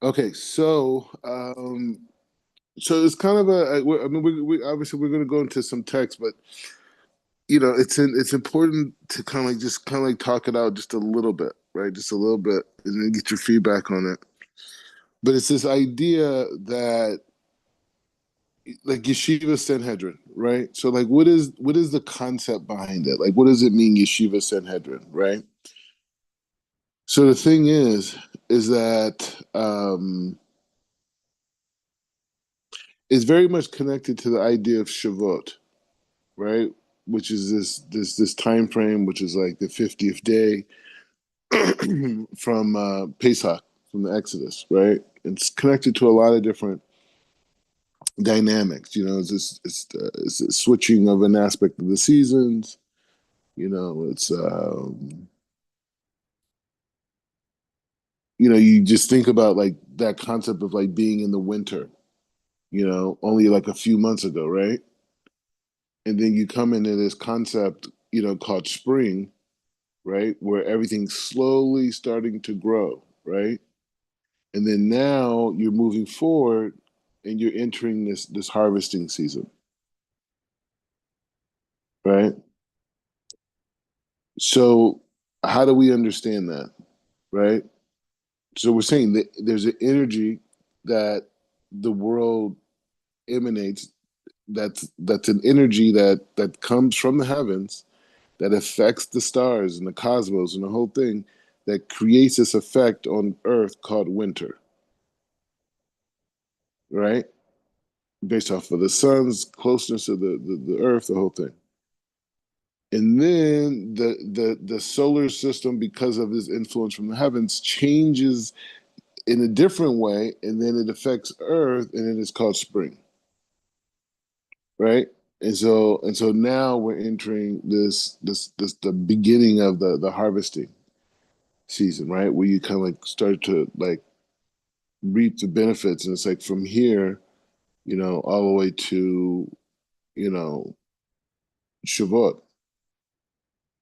Okay, so it's kind of I mean, we obviously we're going to go into some text, but it's important to kind of like just kind of like talk it out just a little bit, right? Just a little bit, and then get your feedback on it. But it's this idea that like Yeshiva Sanhedrin, right? So like, what is the concept behind it? Like, what does it mean, Yeshiva Sanhedrin, right? So the thing is that it's very much connected to the idea of Shavuot, right? Which is this time frame, which is like the 50th day from Pesach, from the Exodus, right? It's connected to a lot of different dynamics. It's a switching of an aspect of the seasons. It's you just think about like that concept of like being in the winter. Only like a few months ago, right? And then you come into this concept, called spring, right? Where everything's slowly starting to grow, right? And then now you're moving forward and you're entering this harvesting season, right? So how do we understand that, right? So we're saying that there's an energy that the world emanates, that's an energy that comes from the heavens, that affects the stars and the cosmos and the whole thing, that creates this effect on Earth called winter, right? Based off of the sun's closeness to the Earth, the whole thing. And then the solar system, because of this influence from the heavens, changes in a different way, and then it affects Earth, and then it's called spring, right? And so now we're entering this the beginning of the harvesting season, right? Where you kind of like start to like reap the benefits, and it's like from here, all the way to you know Shavuot,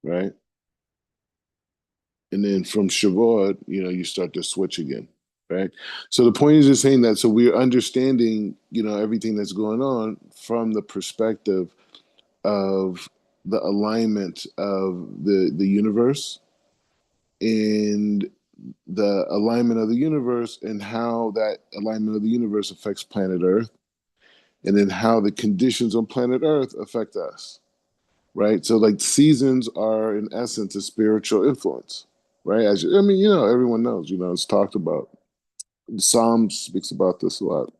right? And then from Shavuot, you start to switch again, right? So the point is just saying that so we're understanding, everything that's going on from the perspective of the alignment of the universe, and the alignment of the universe, and how that alignment of the universe affects planet Earth, and then how the conditions on planet Earth affect us, right? So like seasons are in essence a spiritual influence, right? I mean, everyone knows, it's talked about. The Psalms speaks about this a lot.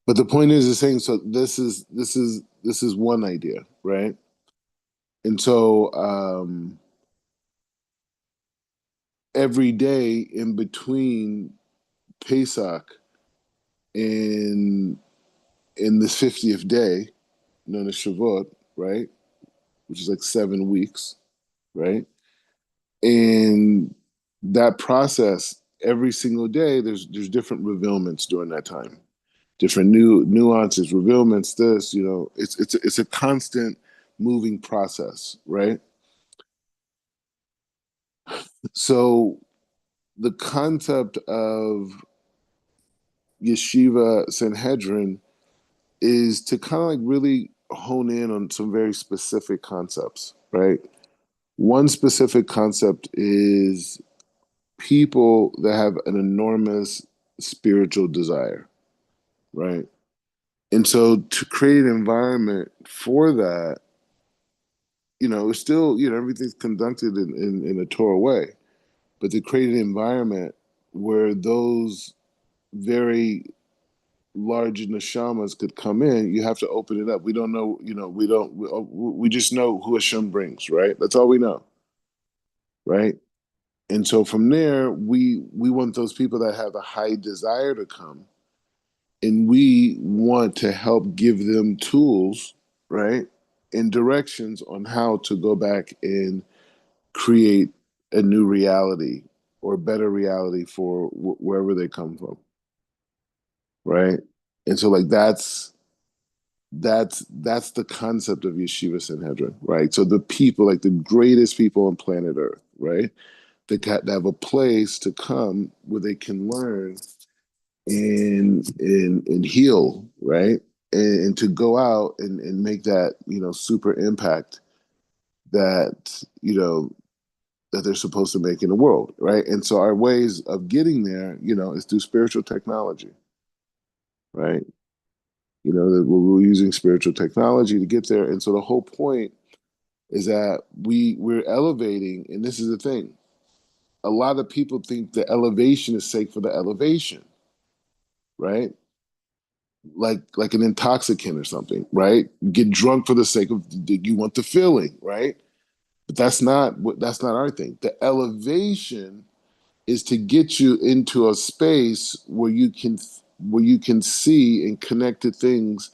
But the point is saying, so this is one idea, right? And so every day in between Pesach and in the 50th day, known as Shavuot, right? Which is like 7 weeks, right? And that process, every single day, there's different revealments during that time, different new nuances, revealments. It's a constant moving process, right? So the concept of Yeshiva Sanhedrin is to kind of like really hone in on some very specific concepts, right? One specific concept is people that have an enormous spiritual desire, right? And so to create an environment for that, it's still, everything's conducted in a Torah way, but to create an environment where those very large neshamas could come in, you have to open it up. We don't know, we just know who Hashem brings, right? That's all we know, right? And so from there, we want those people that have a high desire to come, and we want to help give them tools, right, and directions on how to go back and create a new reality or a better reality for wherever they come from, right? And so like that's the concept of Yeshiva Sanhedrin, right? So the people, like the greatest people on planet Earth, right? They have a place to come where they can learn and heal, right? And to go out and make that, super impact that, that they're supposed to make in the world, right? And so our ways of getting there, is through spiritual technology, right? That we're using spiritual technology to get there. And so the whole point is that we're elevating, and this is the thing. A lot of people think the elevation is sake for the elevation, right? Like an intoxicant or something, right? You get drunk for the sake of you want the feeling, right? But that's not our thing. The elevation is to get you into a space where you can see and connect to things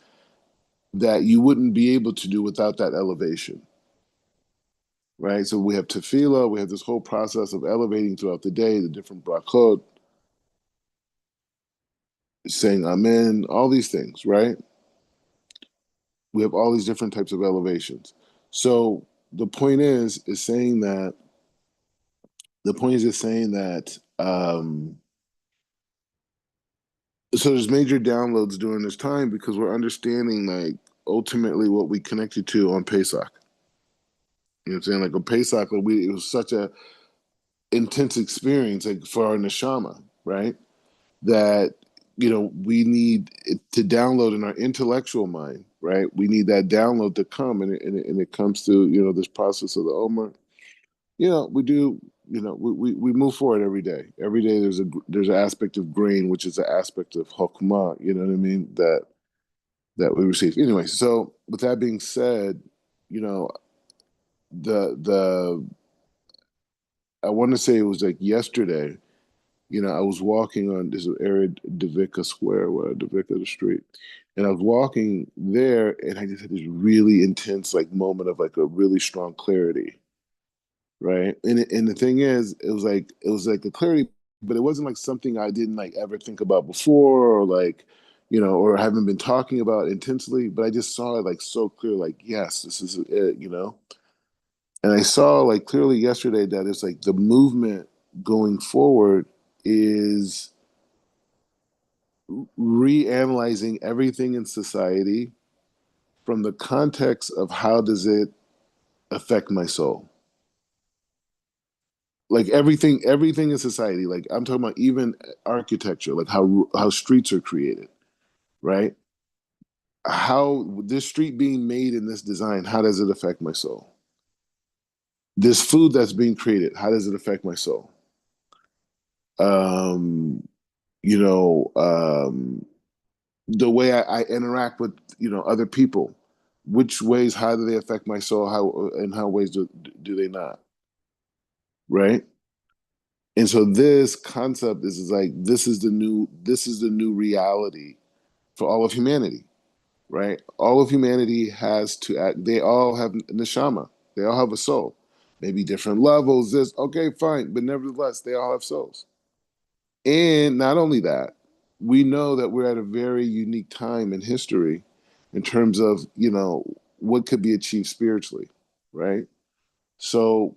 that you wouldn't be able to do without that elevation, right? So we have tefillah, we have this whole process of elevating throughout the day, the different brachot, saying amen, all these things, right? We have all these different types of elevations. So the point is saying that the point is just saying that so there's major downloads during this time because we're understanding like ultimately what we connected to on Pesach. You know what I'm saying? Like on Pesach, like it was such a intense experience like for our neshama, right? That we need it to download in our intellectual mind, right? We need that download to come, and it comes through this process of the Omer. We do. We move forward every day. Every day there's an aspect of grain, which is an aspect of chokmah. You know what I mean? That we receive. Anyway, so with that being said, you know the I want to say it was like yesterday. I was walking on this area, Devika Square, where Devika the street, and I was walking there, and I just had this really intense like moment of like a really strong clarity, right? And the thing is, it was like a clarity, but it wasn't like something I didn't like ever think about before, or like, or haven't been talking about intensely. But I just saw it like so clear, like yes, this is it. And I saw like clearly yesterday that it's like the movement going forward is reanalyzing everything in society from the context of how does it affect my soul. Like everything in society, like I'm talking about even architecture, like how streets are created, right? How this street being made in this design, how does it affect my soul? This food that's being created, how does it affect my soul? um you know um the way I interact with other people, which ways, how do they affect my soul, how and how ways do they not, right? And so this concept is like this is the new reality for all of humanity, right? All of humanity has to act. They all have neshama. They all have a soul. Maybe different levels. This okay, fine, but nevertheless, they all have souls. And not only that, we know that we're at a very unique time in history in terms of what could be achieved spiritually, right? So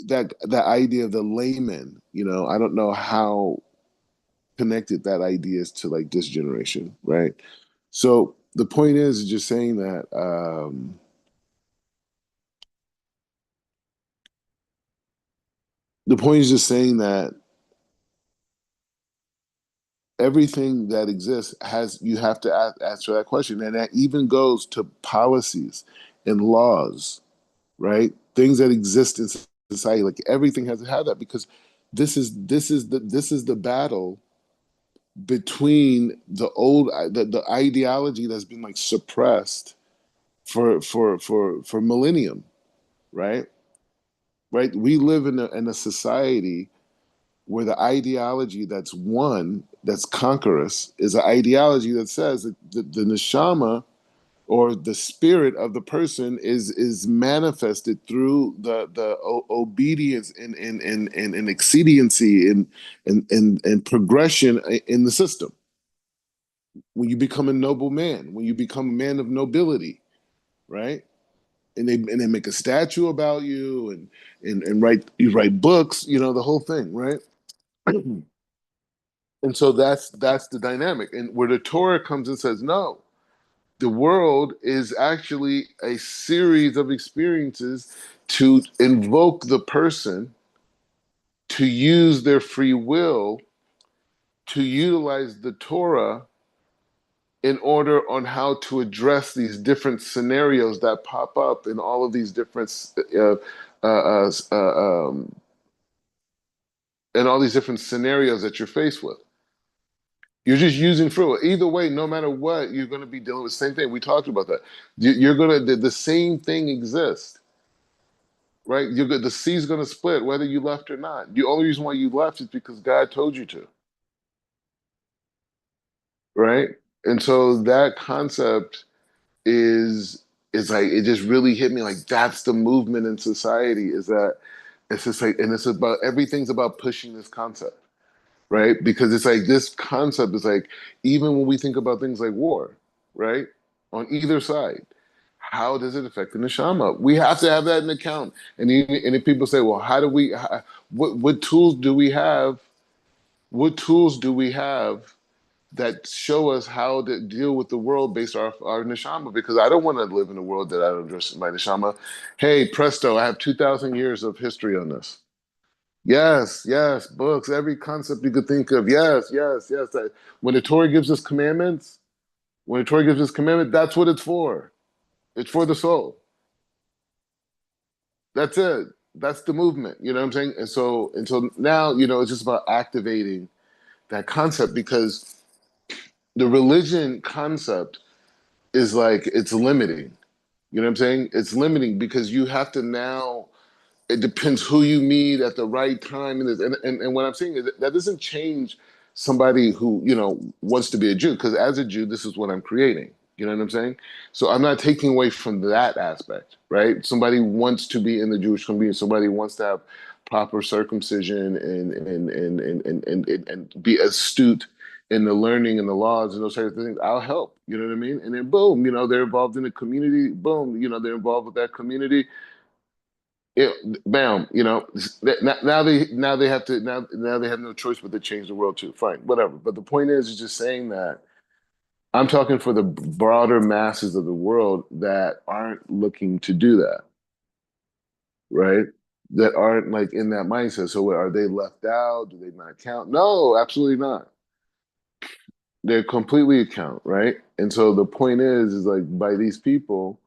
that idea of the layman, I don't know how connected that idea is to like this generation, right? So the point is just saying that the point is just saying that everything that exists has you have to answer that question, and that even goes to policies and laws, right? Things that exist in society, like everything has to have that because this is the battle between the ideology that's been like suppressed for millennium, right? Right? We live in a society where the ideology that's one that's conquerous is an ideology that says that the neshama or the spirit of the person is manifested through the obedience and expediency and progression in the system. When you become a noble man, when you become a man of nobility, right? and they make a statue about you, and write you write books, the whole thing, right? And so that's the dynamic, and where the Torah comes and says, no, the world is actually a series of experiences to invoke the person to use their free will to utilize the Torah in order on how to address these different scenarios that pop up in all of these different uh, uh, uh, um, in all these different scenarios that you're faced with. You're just using free will. Either way, no matter what, you're going to be dealing with the same thing. We talked about that. You're going to the same thing exists, right? The sea's going to split whether you left or not. The only reason why you left is because God told you to, right? And so that concept is like, it just really hit me, like that's the movement in society, is that it's just like, and it's about, everything's about pushing this concept, right? Because it's like this concept is like, even when we think about things like war, right, on either side, how does it affect the neshama? We have to have that in account. And if people say, well, how do we what tools do we have, what tools do we have that show us how to deal with the world based on our neshama? Because I don't want to live in a world that I don't address my neshama. Hey, presto, I have 2,000 years of history on this. Yes, yes, books, every concept you could think of. Yes, yes, yes. When the Torah gives us commandments, when the Torah gives us commandment, that's what it's for. It's for the soul. That's it. That's the movement. You know what I'm saying? And so now, it's just about activating that concept, because the religion concept is like, it's limiting. You know what I'm saying? It's limiting because you have to now, it depends who you meet at the right time. And what I'm saying is that doesn't change somebody who, wants to be a Jew. Because as a Jew, this is what I'm creating. You know what I'm saying? So I'm not taking away from that aspect, right? Somebody wants to be in the Jewish community. Somebody wants to have proper circumcision and be astute in the learning and the laws and those types of things. I'll help. You know what I mean? And then boom, they're involved in the community. Boom, they're involved with that community. Bam, now they have to, now they have no choice but to change the world too. Fine, whatever. But the point is just saying that I'm talking for the broader masses of the world that aren't looking to do that, right? That aren't like in that mindset. So are they left out? Do they not count? No, absolutely not. They're completely account, right? And so the point is like, by these people,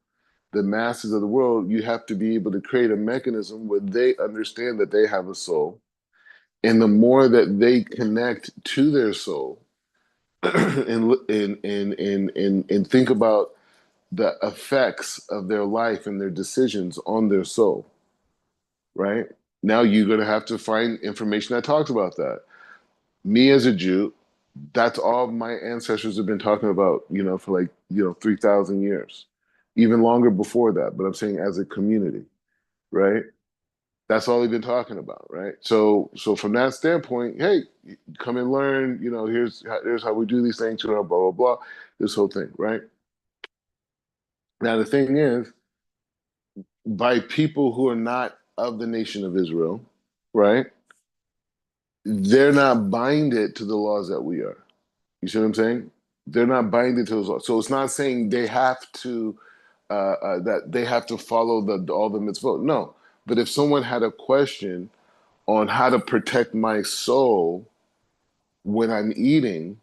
the masses of the world, you have to be able to create a mechanism where they understand that they have a soul. And the more that they connect to their soul and think about the effects of their life and their decisions on their soul, right? Now you're going to have to find information that talks about that. Me as a Jew, that's all my ancestors have been talking about, for like, 3,000 years, even longer before that. But I'm saying as a community, right? That's all they've been talking about, right? So from that standpoint, hey, come and learn. Here's how we do these things. Blah blah blah. This whole thing, right? Now the thing is, by people who are not of the nation of Israel, right? They're not binded to the laws that we are. You see what I'm saying? They're not binded to those laws. So it's not saying they have to that they have to follow all the mitzvot. No, but if someone had a question on how to protect my soul when I'm eating,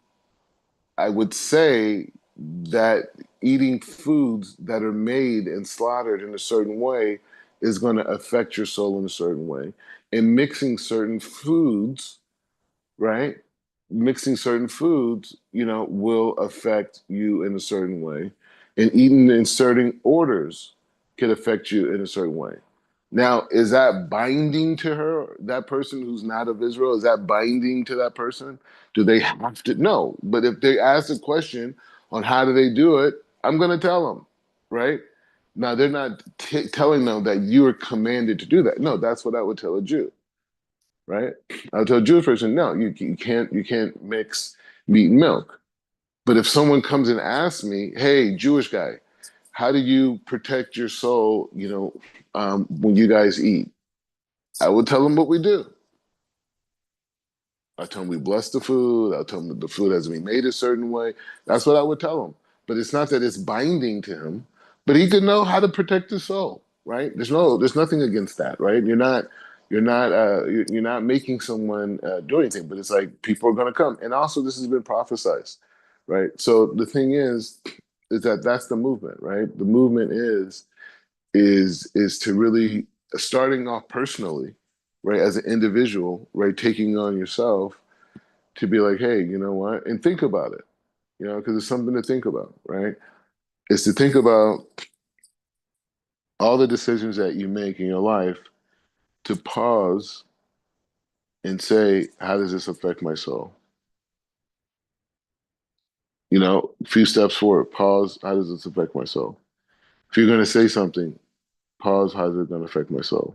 I would say that eating foods that are made and slaughtered in a certain way is going to affect your soul in a certain way. And mixing certain foods, right? Mixing certain foods, will affect you in a certain way. And eating in certain orders can affect you in a certain way. Now, is that binding to her, that person who's not of Israel? Is that binding to that person? Do they have to? No. But if they ask a question on how do they do it, I'm going to tell them, right? Now, they're not telling them that you are commanded to do that. No, that's what I would tell a Jew, right? I would tell a Jewish person, no, you can't mix meat and milk. But if someone comes and asks me, hey, Jewish guy, how do you protect your soul, when you guys eat? I would tell them what we do. I tell him we bless the food. I tell him that the food has to be made a certain way. That's what I would tell him. But it's not that it's binding to him, but he could know how to protect his soul, right? There's nothing against that, right? You're not making someone do anything, but it's like people are going to come. And also this has been prophesized, right? So the thing is that that's the movement, right? The movement is to really starting off personally, right, as an individual, right, taking on yourself to be like, hey, you know what, and think about it, because it's something to think about, right? Is to think about all the decisions that you make in your life, to pause and say, how does this affect my soul? A few steps forward, pause, how does this affect my soul? If you're going to say something, pause, how's it going to affect my soul?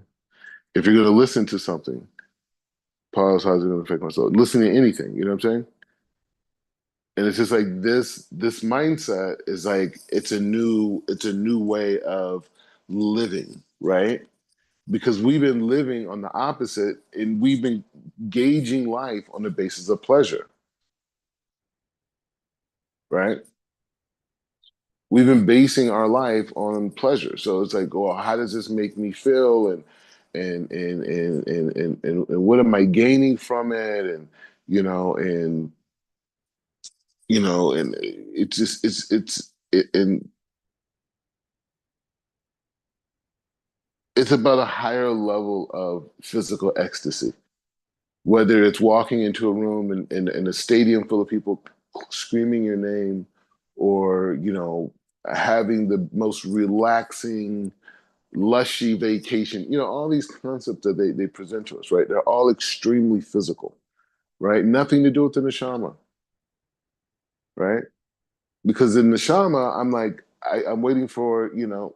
If you're going to listen to something, pause, how's it going to affect my soul? Listen to anything, you know what I'm saying? And it's just like this mindset is like it's a new way of living, right? Because we've been living on the opposite, and we've been gauging life on the basis of pleasure, right? We've been basing our life on pleasure. So it's like, well, how does this make me feel? And what am I gaining from it? And you know, and and it's just and it's about a higher level of physical ecstasy. Whether it's walking into a room in a stadium full of people screaming your name, or having the most relaxing lushy vacation, all these concepts that they present to us, right? They're all extremely physical, right? Nothing to do with the neshama, right? Because in neshama, I'm like, I'm waiting for, now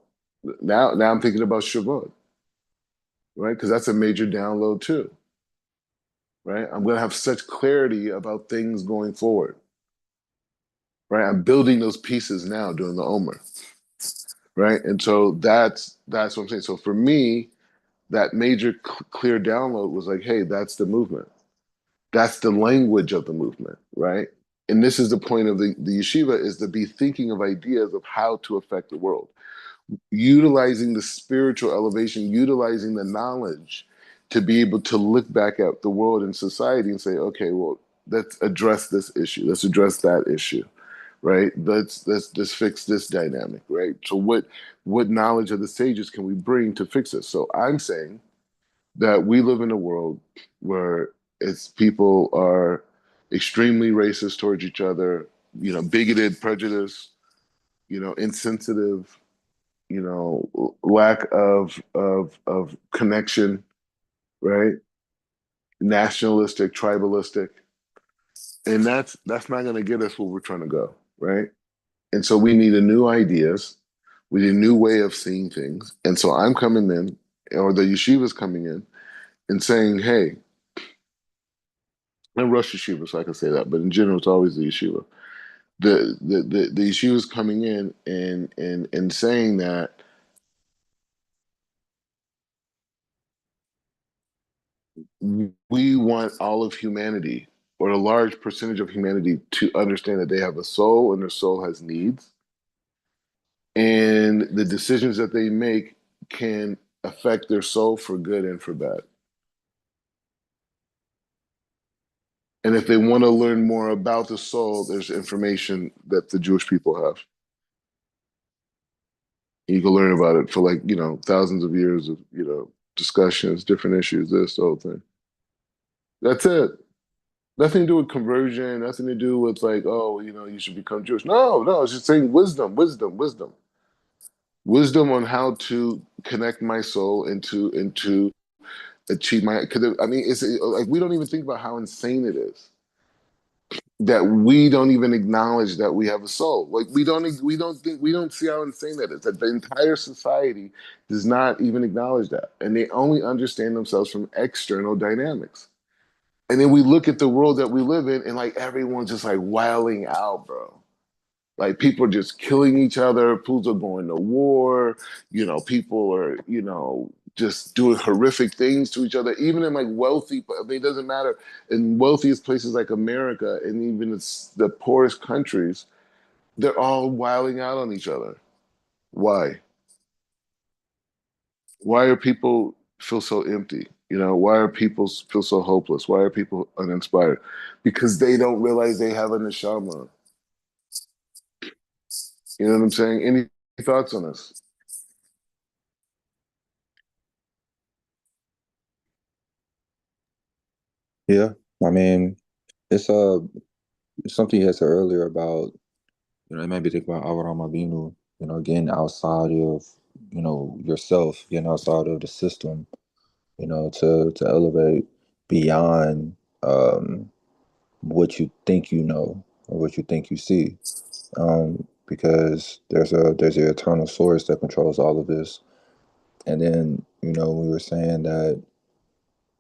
I'm thinking about Shabbat, right? Because that's a major download too, right? I'm going to have such clarity about things going forward, right? I'm building those pieces now during the Omer, right? And so that's what I'm saying. So for me, that major clear download was like, hey, that's the movement. That's the language of the movement, right? And this is the point of the yeshiva, is to be thinking of ideas of how to affect the world, utilizing the spiritual elevation, utilizing the knowledge to be able to look back at the world and society and say, okay, well, let's address this issue. Let's address that issue, right? Let's fix this dynamic, right? So what knowledge of the sages can we bring to fix this? So I'm saying that we live in a world where it's people are extremely racist towards each other, bigoted, prejudiced, insensitive, lack of connection, right? Nationalistic, tribalistic, and that's not going to get us where we're trying to go, right? And so we need a new ideas, we need a new way of seeing things, and so I'm coming in, or the yeshiva's coming in, and saying, hey, and Rosh Yeshiva, so I can say that, but in general, it's always the yeshiva. The yeshiva is coming in and saying that we want all of humanity, or a large percentage of humanity, to understand that they have a soul and their soul has needs, and the decisions that they make can affect their soul for good and for bad. And if they want to learn more about the soul, there's information that the Jewish people have. You can learn about it for, like, thousands of years of, discussions, different issues, this, the whole thing. That's it. Nothing to do with conversion, nothing to do with like, oh, you should become Jewish. No, no, it's just saying wisdom, wisdom, wisdom. Wisdom on how to connect my soul into achieve my, because I mean, it's like we don't even think about how insane it is that we don't even acknowledge that we have a soul. Like we don't see how insane that is. That the entire society does not even acknowledge that, and they only understand themselves from external dynamics. And then we look at the world that we live in, and like everyone's just like wilding out, bro. Like people are just killing each other, fools are going to war, people are, just doing horrific things to each other, even in like wealthy, I mean, it doesn't matter. In wealthiest places like America and even the poorest countries, they're all wilding out on each other. Why? Why are people feel so empty? Why are people feel so hopeless? Why are people uninspired? Because they don't realize they have a neshama. You know what I'm saying? Any thoughts on this? Yeah, I mean, it's something you said earlier about, it made me think about Avraham Avinu, getting outside of, yourself, getting outside of the system, to elevate beyond what you think you know or what you think you see. Because there's an eternal source that controls all of this. And then, we were saying that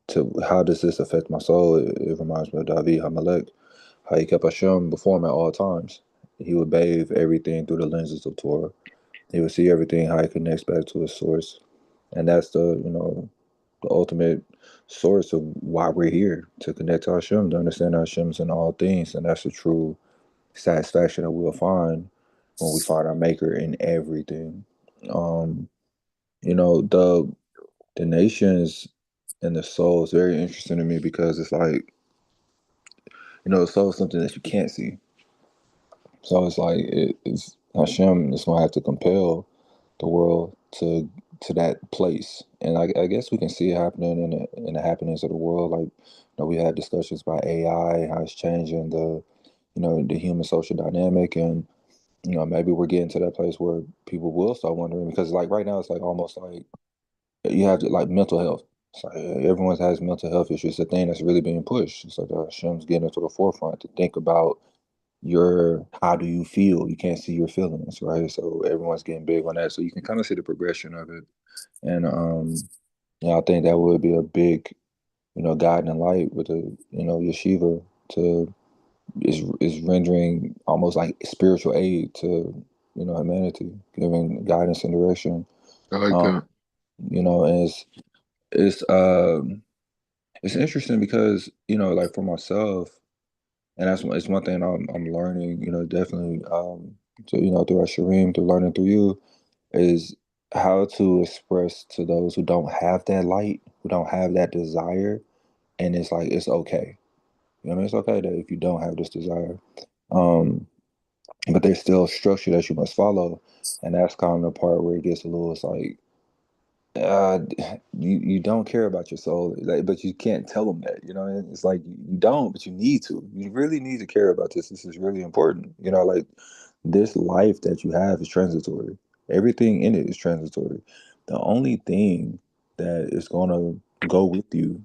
to how does this affect my soul? It reminds me of David Hamelech, how he kept Hashem before him at all times. He would bathe everything through the lenses of Torah. He would see everything how it connects back to his source. And that's the ultimate source of why we're here, to connect to Hashem, to understand Hashem's in all things. And that's the true satisfaction that we'll find when we find our maker in everything. Um, the nations and the soul is very interesting to me because it's like, the soul is something that you can't see. So it's like it's Hashem is gonna have to compel the world to that place, and I guess we can see it happening in the happenings of the world. Like, we had discussions about AI, how it's changing the human social dynamic, and maybe we're getting to that place where people will start wondering, because like right now it's like almost like you have to, like, mental health. It's like everyone has mental health issues. It's a thing that's really being pushed. It's like Hashem's getting to the forefront to think about your how do you feel. You can't see your feelings, right? So everyone's getting big on that, so you can kind of see the progression of it. And yeah, I think that would be a big, guiding light with the, yeshiva, to is rendering almost like spiritual aid to, humanity, giving guidance and direction. I like um that. and it's interesting because, like for myself, and it's one thing I'm learning, definitely, through our Shireen, through learning through you, is how to express to those who don't have that light, who don't have that desire, and it's like it's okay. You know what I mean? It's okay that if you don't have this desire, um, but there's still structure that you must follow, and that's kind of the part where it gets a little. It's like, uh, you don't care about your soul, like, but you can't tell them that. It's like you don't, but you need to. You really need to care about this. This is really important. Like, this life that you have is transitory. Everything in it is transitory. The only thing that is gonna go with you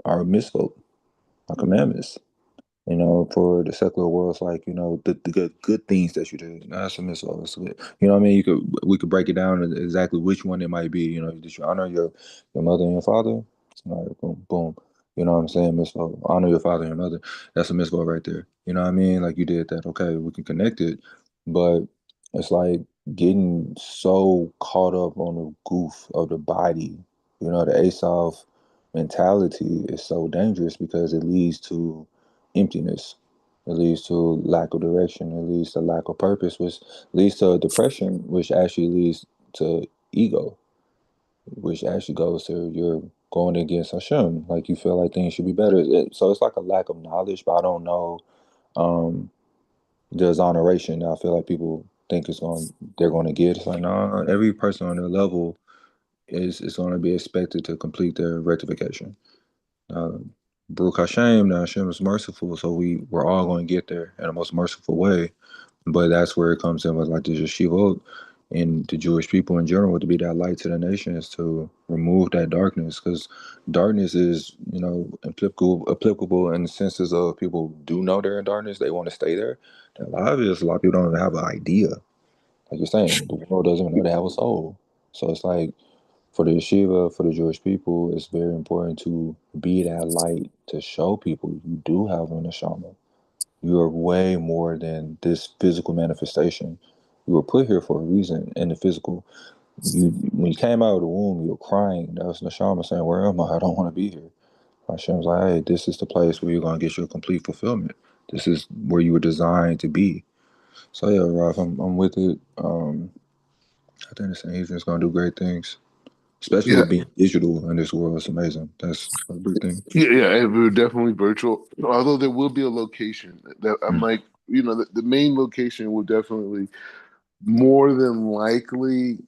are mitzvot, are commandments. For the secular world, it's like, the good things that you do. That's a missile. That's good. What I mean? We could break it down to exactly which one it might be. Did you honor your mother and your father? All right, boom, boom. You know what I'm saying? Mitzvah. Honor your father and your mother. That's a mitzvah right there. You know what I mean? Like, you did that. Okay, we can connect it. But it's like getting so caught up on the goof of the body. The Asav mentality is so dangerous because it leads to emptiness. It leads to lack of direction. It leads to lack of purpose, which leads to depression, which actually leads to ego, which actually goes to you're going against Hashem. Like, you feel like things should be better. So it's like a lack of knowledge, but I don't know. Um, the exoneration that I feel like people think they're going to get. It's like, no, every person on their level is going to be expected to complete their rectification. Um, Baruch Hashem, now Hashem is merciful, so we're all going to get there in the most merciful way. But that's where it comes in with, like, the yeshivot and the Jewish people in general, to be that light to the nations, to remove that darkness, because darkness is, applicable in the senses of people do know they're in darkness, they want to stay there. A lot of it is a lot of people don't even have an idea. Like you're saying, the world doesn't even know they have a soul. So it's like, for the yeshiva, for the Jewish people, it's very important to be that light to show people you do have an neshama. You are way more than this physical manifestation. You were put here for a reason in the physical. You when you came out of the womb, you were crying. That was Neshama saying, "Where am I? I don't want to be here." Hashem's like, "Hey, this is the place where you're gonna get your complete fulfillment. This is where you were designed to be." So yeah, Ralph, I'm with it. I think the Sanhedrin's gonna do great things, especially Yeah, with being digital in this world. It's amazing. That's a big thing. yeah, it will definitely virtual. Although there will be a location that I'm Mm, like, the main location will definitely more than likely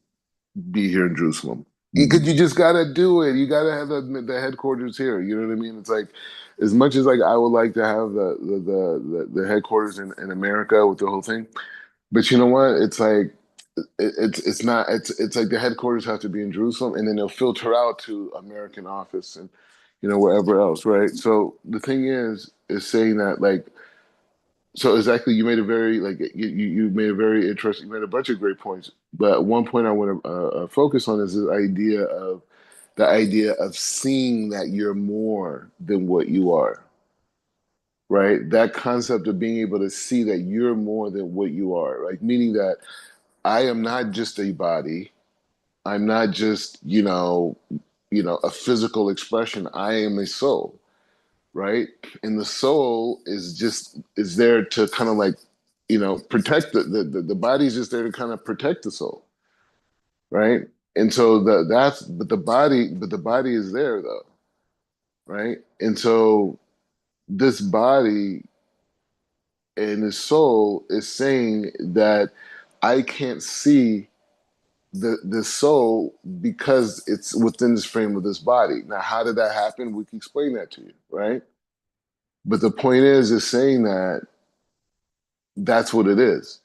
be here in Jerusalem. Because mm, you just gotta do it. You gotta have the headquarters here. You know what I mean? It's like as much as like I would like to have the headquarters in America with the whole thing. But you know what? It's like it's not it's like the headquarters have to be in Jerusalem, and then they'll filter out to American office and wherever else, right? So the thing is saying that like so exactly you made a very like you made a very interesting you made a bunch of great points, but one point I want to focus on is the idea of seeing that you're more than what you are, right? That concept of being able to see that you're more than what you are, like meaning that I am not just a body. I'm not just, a physical expression. I am a soul, right? And the soul is there to kind of like, protect the body's just there to kind of protect the soul, right? And so but the body is there though, right? And so this body and the soul is saying that I can't see the soul because it's within this frame of this body. Now, how did that happen? We can explain that to you, right? But the point is saying that that's what it is.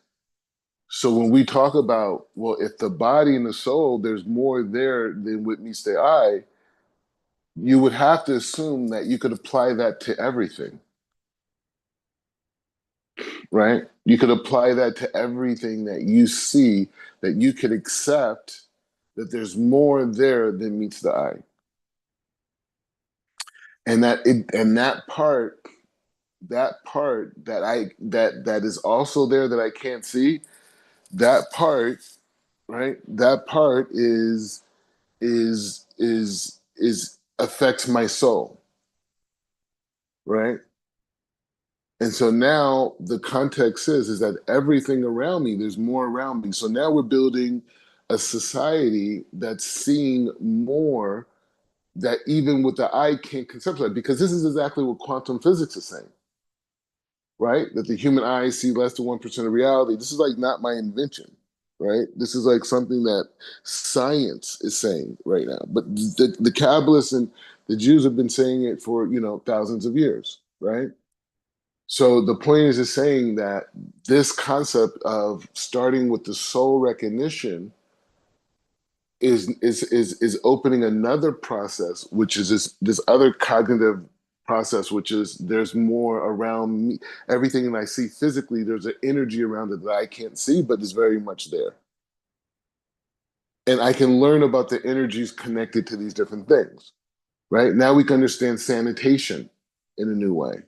So when we talk about, well, if the body and the soul, there's more there than what meets the eye, you would have to assume that you could apply that to everything, right? You could apply that to everything that you see, that you could accept that there's more there than meets the eye. And that part that is also there that I can't see, that part, right? That part is affects my soul, right? And so now the context is that everything around me, there's more around me. So now we're building a society that's seeing more that even with the eye can't conceptualize, because this is exactly what quantum physics is saying, right? That the human eye see less than 1% of reality. This is like not my invention, right? This is like something that science is saying right now. But the Kabbalists and the Jews have been saying it for, thousands of years, right? So the point is saying that this concept of starting with the soul recognition is opening another process, which is this other cognitive process, which is there's more around me. Everything that I see physically, there's an energy around it that I can't see, but is very much there. And I can learn about the energies connected to these different things. Right now, we can understand sanitation in a new way.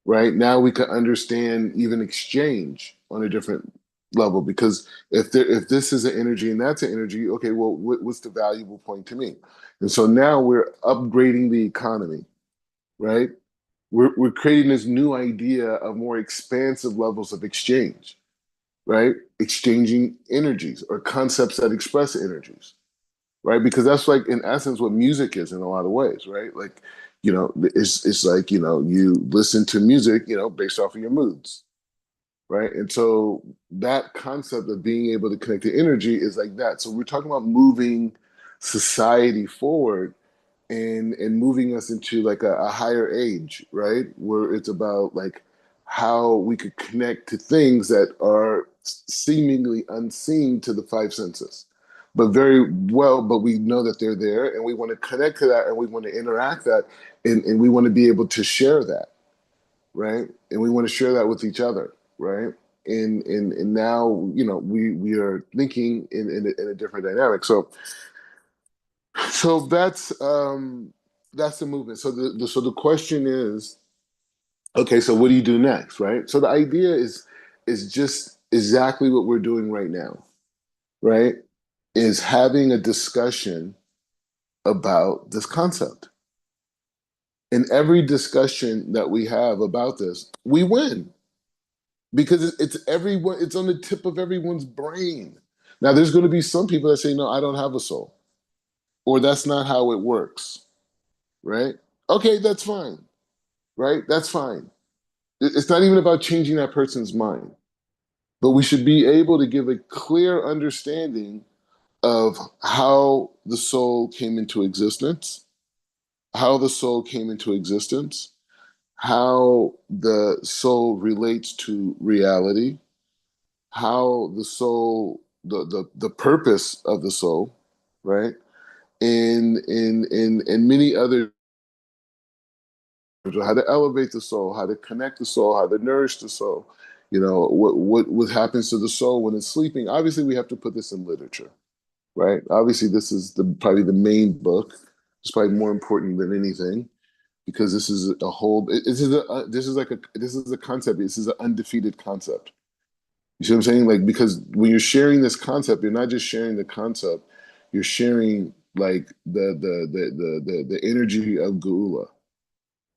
Right now, we can understand even exchange on a different level, because if this is an energy and that's an energy, okay, well, what's the valuable point to me? And so now we're upgrading the economy, right? We're creating this new idea of more expansive levels of exchange, right? Exchanging energies or concepts that express energies, right? Because that's like in essence what music is in a lot of ways, right? Like, it's like, you listen to music, based off of your moods, right? And so that concept of being able to connect to energy is like that. So we're talking about moving society forward and moving us into like a higher age, right? Where it's about like how we could connect to things that are seemingly unseen to the five senses, but very well, but we know that they're there and we want to connect to that and we want to interact that and we want to be able to share that, right? And we want to share that with each other, right? And now, we are thinking in a different dynamic. So that's the movement. So the question is, Okay, so what do you do next, right? So the idea is just exactly what we're doing right now, right? Is having a discussion about this concept. In every discussion that we have about this, we win because it's everyone. It's on the tip of everyone's brain. Now, there's going to be some people that say, "No, I don't have a soul," or "That's not how it works." Right? Okay, that's fine. Right? That's fine. It's not even about changing that person's mind, but we should be able to give a clear understanding of how the soul came into existence, how the soul came into existence, how the soul relates to reality, how the soul, the purpose of the soul, right? And many other, how to elevate the soul, how to connect the soul, how to nourish the soul. You know, what happens to the soul when it's sleeping? Obviously, we have to put this in literature, right? Obviously, this is probably the main book. It's probably more important than anything because this is a whole. This is a concept. This is an undefeated concept. You see what I'm saying? Like, because when you're sharing this concept, you're not just sharing the concept, you're sharing like the energy of Geula,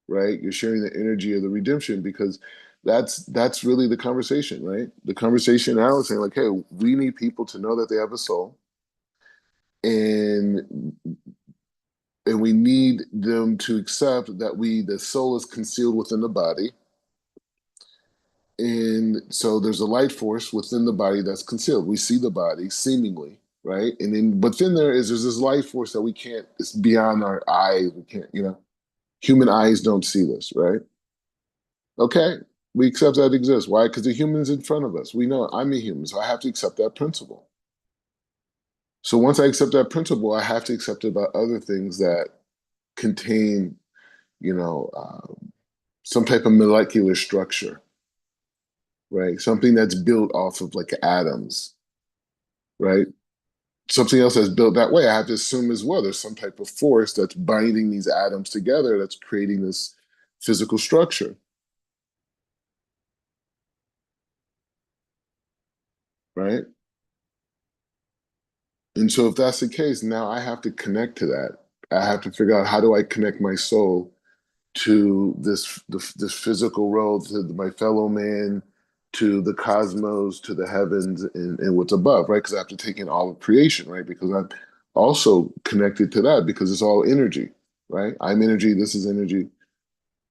right? You're sharing the energy of the redemption because that's really the conversation, right? The conversation now is saying like, hey, we need people to know that they have a soul, and and we need them to accept that the soul is concealed within the body, and so there's a light force within the body that's concealed. We see the body seemingly, right? And then, but then there's this light force that we can't, it's beyond our eyes. We can't, human eyes don't see this, right? Okay, we accept that exists. Why? Because the human's in front of us. We know I'm a human, so I have to accept that principle. So once I accept that principle, I have to accept it about other things that contain, you know, some type of molecular structure, right? Something that's built off of like atoms, right? Something else that's built that way, I have to assume as well there's some type of force that's binding these atoms together that's creating this physical structure, right? And so if that's the case, now I have to connect to that. I have to figure out how do I connect my soul to this physical world, to my fellow man, to the cosmos, to the heavens, and what's above, right? Because I have to take in all of creation, right? Because I'm also connected to that because it's all energy, right? I'm energy, this is energy,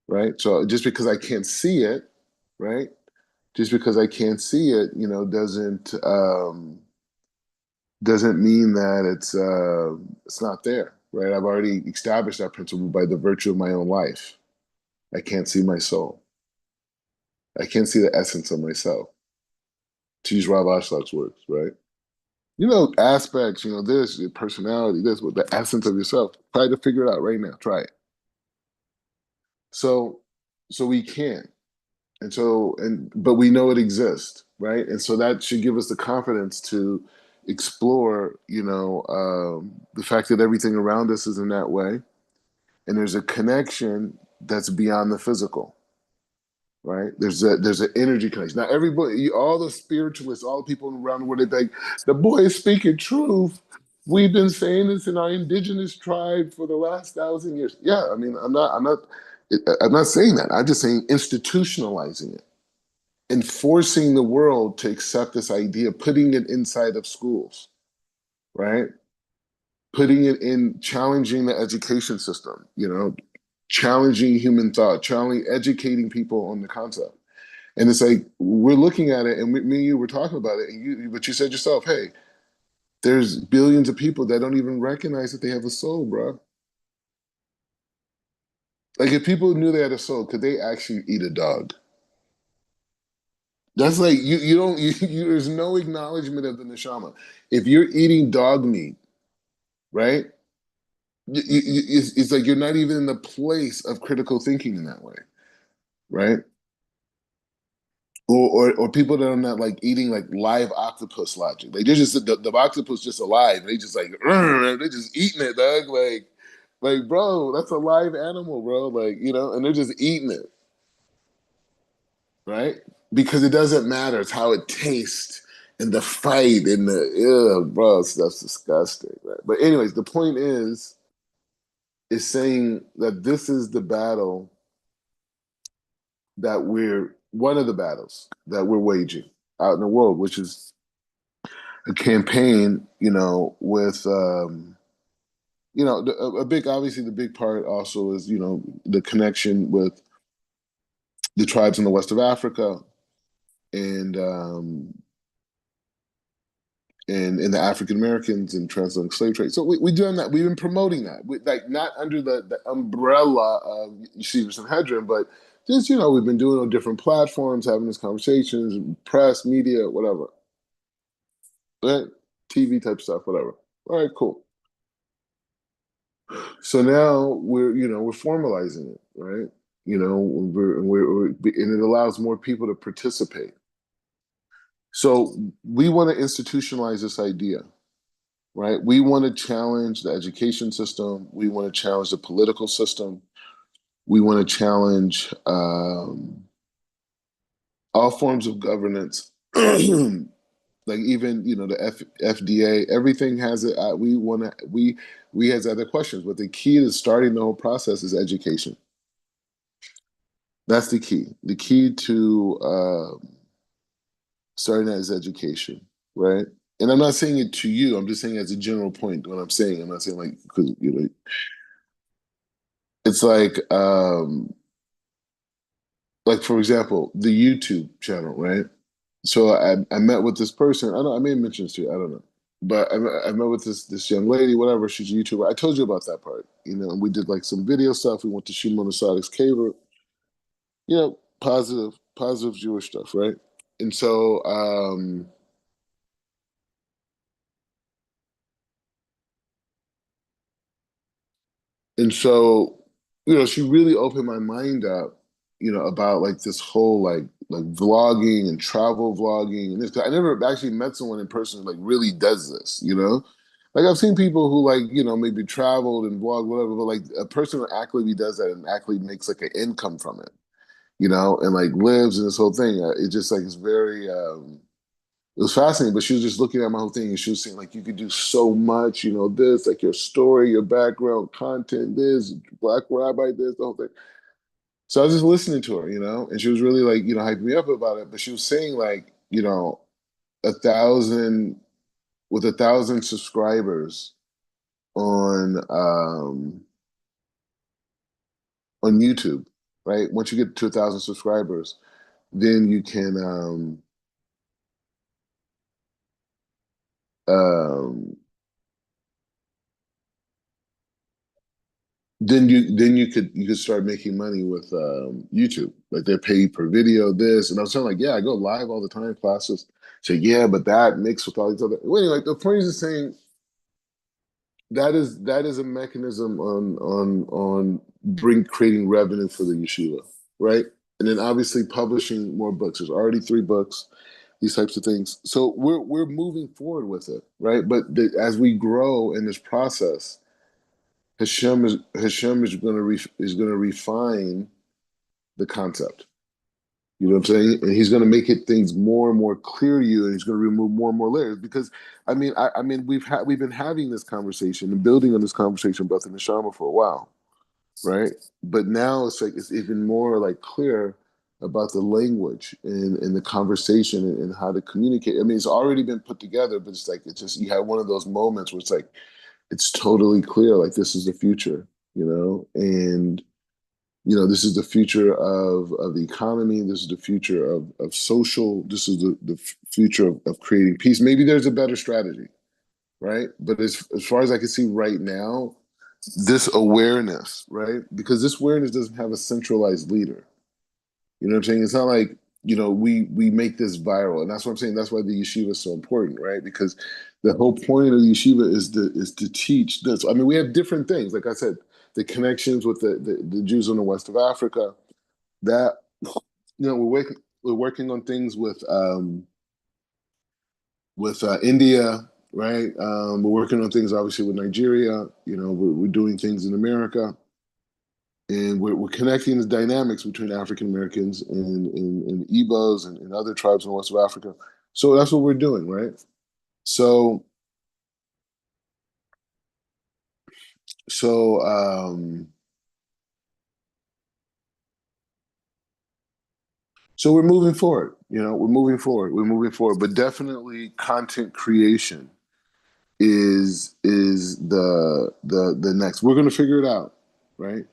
right? So just because I can't see it, right? Just because I can't see it, doesn't mean that it's not there, right? I've already established that principle by the virtue of my own life. I can't see my soul. I can't see the essence of myself. To use Rob Ashlock's words, right? Aspects, this, your personality, this, with the essence of yourself. Try to figure it out right now. Try it. So, so we can. But we know it exists, right? And so that should give us the confidence to explore, the fact that everything around us is in that way. And there's a connection that's beyond the physical, right? There's an energy connection. Now everybody, all the spiritualists, all the people around the world, they think the boy is speaking truth. We've been saying this in our indigenous tribe for the last 1,000 years. Yeah, I mean, I'm not saying that. I'm just saying institutionalizing it and forcing the world to accept this idea, putting it inside of schools, right? Putting it in, challenging the education system, challenging human thought, educating people on the concept. And it's like we're looking at it, and me and you were talking about it, but you said yourself, "Hey, there's billions of people that don't even recognize that they have a soul, bro." Like if people knew they had a soul, could they actually eat a dog? That's like you don't there's no acknowledgement of the neshama. If you're eating dog meat, right? It's like you're not even in the place of critical thinking in that way, right? Or people that are not like eating like live octopus logic. Like they're just the octopus just alive. They just like they're just eating it, dog. Like bro, that's a live animal, bro. Like and they're just eating it. right? Because it doesn't matter. It's how it tastes and the fight and the ew, bro, stuff's disgusting. Right? But anyways, the point is saying that this is the battle that we're one of the battles that we're waging out in the world, which is a campaign, with a big obviously the big part also is the connection with the tribes in the west of Africa and and the African Americans and transatlantic slave trade. So we done that. We've been promoting that, like not under the umbrella of Yeshivas and Hedron, but just we've been doing it on different platforms, having these conversations, press, media, whatever, right? TV type stuff, whatever. All right, cool. So now we're formalizing it, right? And it allows more people to participate. So we want to institutionalize this idea, right? We want to challenge the education system. We want to challenge the political system. We want to challenge all forms of governance, like even the FDA. Everything has it. We has other questions, but the key to starting the whole process is education. That's the key. The key to starting that is education, right? And I'm not saying it to you. I'm just saying as a general point. What I'm saying, I'm not saying like because it's like for example, the YouTube channel, right? So I met with this person. I may have mentioned this to you. I don't know, but I met with this young lady. Whatever, she's a YouTuber. I told you about that part, and we did like some video stuff. We went to Shimon Asadik's cave, positive Jewish stuff, right? And so And so, she really opened my mind up, about like this whole like vlogging and travel vlogging and this. I never actually met someone in person who like really does this. Like I've seen people who like, maybe traveled and vlog, whatever, but like a person who actively does that and actually makes like an income from it, and like lives in this whole thing. It just like it's very it was fascinating, but she was just looking at my whole thing and she was saying, like, you could do so much, this, like your story, your background, content, this, Black Rabbi, this, the whole thing. So I was just listening to her, and she was really like, hyping me up about it. But she was saying, like, 1,000, with 1,000 subscribers on on YouTube, right? Once you get to 1,000 subscribers, then you can um then you could start making money with YouTube. Like they pay you per video, this. And I was telling like, yeah, I go live all the time, classes. So yeah, but that mixed with all these other well, anyway, the point is just saying that is a mechanism on bring creating revenue for the yeshiva, right? And then obviously publishing more books. There's already 3 books, these types of things. So we're moving forward with it, right? But as we grow in this process, Hashem is going to refine the concept. You know what I'm saying? And he's going to make it things more and more clear to you, and he's going to remove more and more layers. Because I mean, we've been having this conversation and building on this conversation, both in the Shama for a while, right? But now it's like it's even more like clear about the language and the conversation and how to communicate. I mean, it's already been put together, but it's like it's just you have one of those moments where it's like it's totally clear, like this is the future, and this is the future of the economy. This is the future of social. This is the future of creating peace. Maybe there's a better strategy, right? But as far as I can see right now, this awareness, right? Because this awareness doesn't have a centralized leader. You know what I'm saying? It's not like, we make this viral. And that's what I'm saying. That's why the yeshiva is so important, right? Because the whole point of the yeshiva is to teach this. I mean, we have different things. Like I said, the connections with the Jews in the west of Africa, that we're working on things with India, right? We're working on things obviously with Nigeria. We're doing things in America. And we're connecting the dynamics between African Americans and Igbos and other tribes in the West of Africa. So that's what we're doing, right? So so so we're moving forward. We're moving forward. We're moving forward. But definitely, content creation is the next. We're going to figure it out, right?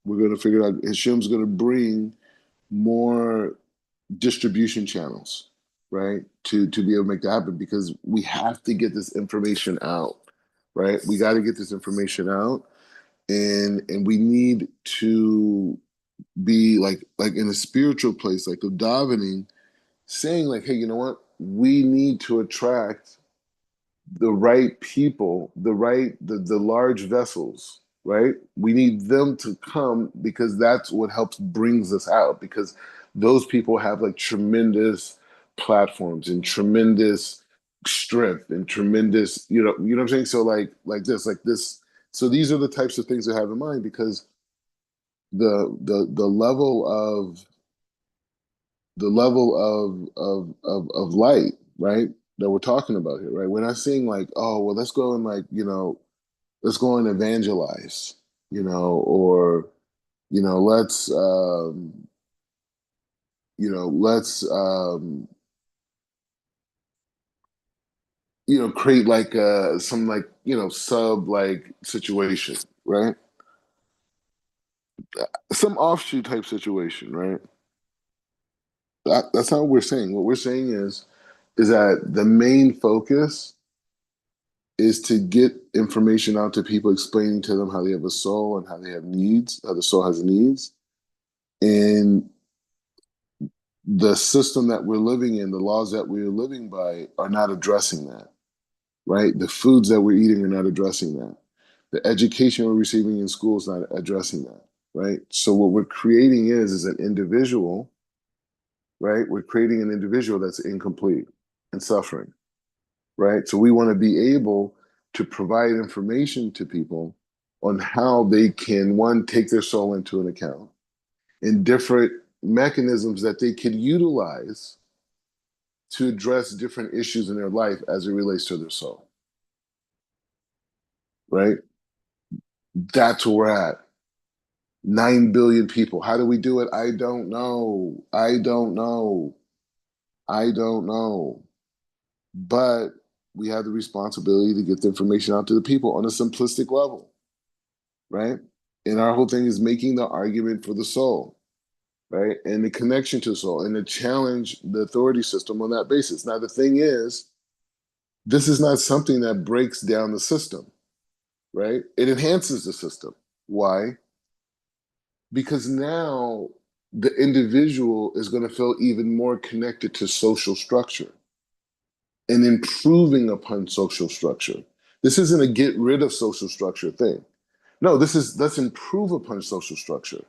We're going to figure it out. Hashim's going to bring more distribution channels, right? To be able to make that happen because we have to get this information out, right? We got to get this information out, and we need to be like in a spiritual place, like the davening, saying like, hey, you know what? We need to attract the right people, the large vessels, right? We need them to come because that's what helps brings us out because those people have like tremendous platforms and tremendous strength and tremendous, what I'm saying? So like this. So these are the types of things I have in mind because the level of of light, right? That we're talking about here, right? We're not saying like, oh, well, let's go and like, let's go and evangelize, or let's let's create like some like sub like situation, right? Some offshoot type situation, right? That's not what we're saying. What we're saying is that the main focus is to get information out to people, explaining to them how they have a soul and how they have needs, how the soul has needs. And the system that we're living in, the laws that we're living by are not addressing that, right? The foods that we're eating are not addressing that. The education we're receiving in school is not addressing that, right? So what we're creating is an individual, right? We're creating an individual that's incomplete and suffering, right? So we want to be able to provide information to people on how they can, one, take their soul into an account and different mechanisms that they could utilize to address different issues in their life as it relates to their soul, right? That's where we're at. 9 billion people. How do we do it? I don't know. I don't know. I don't know. But we have the responsibility to get the information out to the people on a simplistic level, right? And our whole thing is making the argument for the soul, right? And the connection to the soul and to challenge the authority system on that basis. Now, the thing is, this is not something that breaks down the system, right? It enhances the system. Why? Because now the individual is going to feel even more connected to social structure and improving upon social structure. This isn't a get rid of social structure thing. No, this is let's improve upon social structure,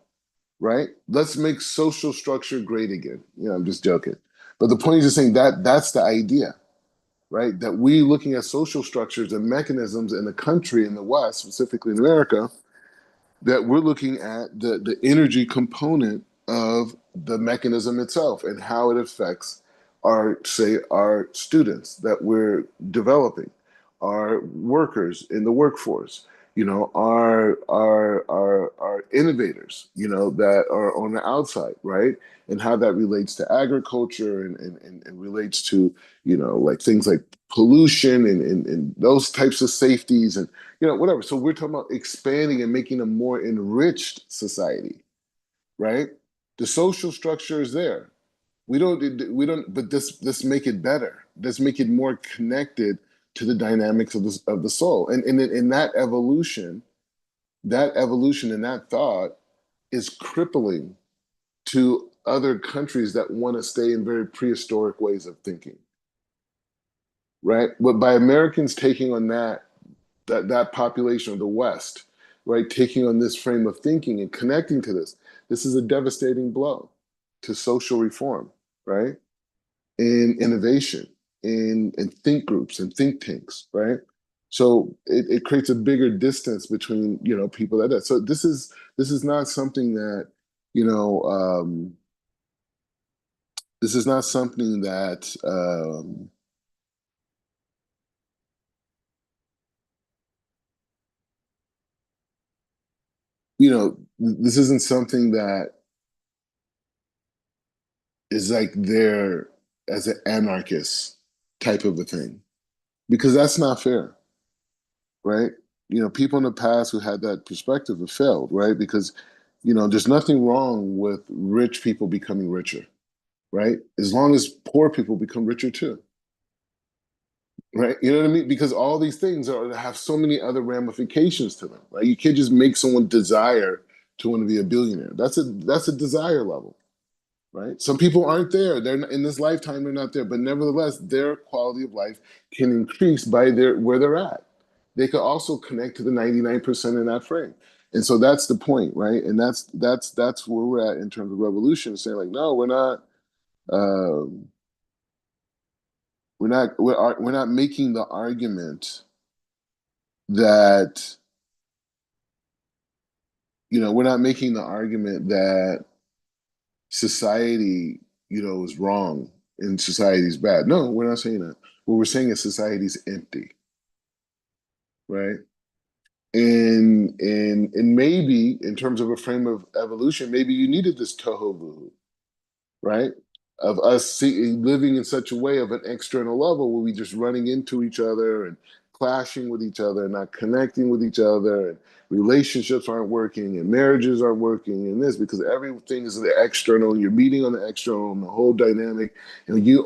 right? Let's make social structure great again. I'm just joking. But the point is just saying that that's the idea, right? That we looking at social structures and mechanisms in the country in the West, specifically in America, that we're looking at the energy component of the mechanism itself and how it affects our students that we're developing, our workers in the workforce, our innovators, that are on the outside, right? And how that relates to agriculture and relates to, like things like pollution and those types of safeties and whatever. So we're talking about expanding and making a more enriched society, right? The social structure is there. We don't, but this make it better. Let's make it more connected to the dynamics of the soul. And in that evolution and that thought is crippling to other countries that want to stay in very prehistoric ways of thinking, right? But by Americans taking on that population of the West, right, taking on this frame of thinking and connecting to this is a devastating blow to social reform, right, and innovation, and think groups and think tanks, right. So it creates a bigger distance between, people like that. So this is not something that, you know, this is not something that, this isn't something that is like there as an anarchist type of a thing, because that's not fair, right? People in the past who had that perspective have failed, right? Because, there's nothing wrong with rich people becoming richer, right? As long as poor people become richer too, right? You know what I mean? Because all these things have so many other ramifications to them, right? You can't just make someone desire to want to be a billionaire. That's a desire level, right? Some people aren't there. They're not, in this lifetime, they're not there, but nevertheless, their quality of life can increase by their where they're at. They could also connect to the 99% in that frame. And so that's the point, right? And that's where we're at in terms of revolution, saying like, no, um, we're not making the argument that we're not making the argument that society, is wrong and society's bad. No, we're not saying that. What we're saying is society's empty, right? And maybe in terms of a frame of evolution, maybe you needed this tohu, right? Of us living in such a way of an external level where we just running into each other and clashing with each other and not connecting with each other, and relationships aren't working and marriages aren't working and this because everything is the external. You're meeting on the external and the whole dynamic, and we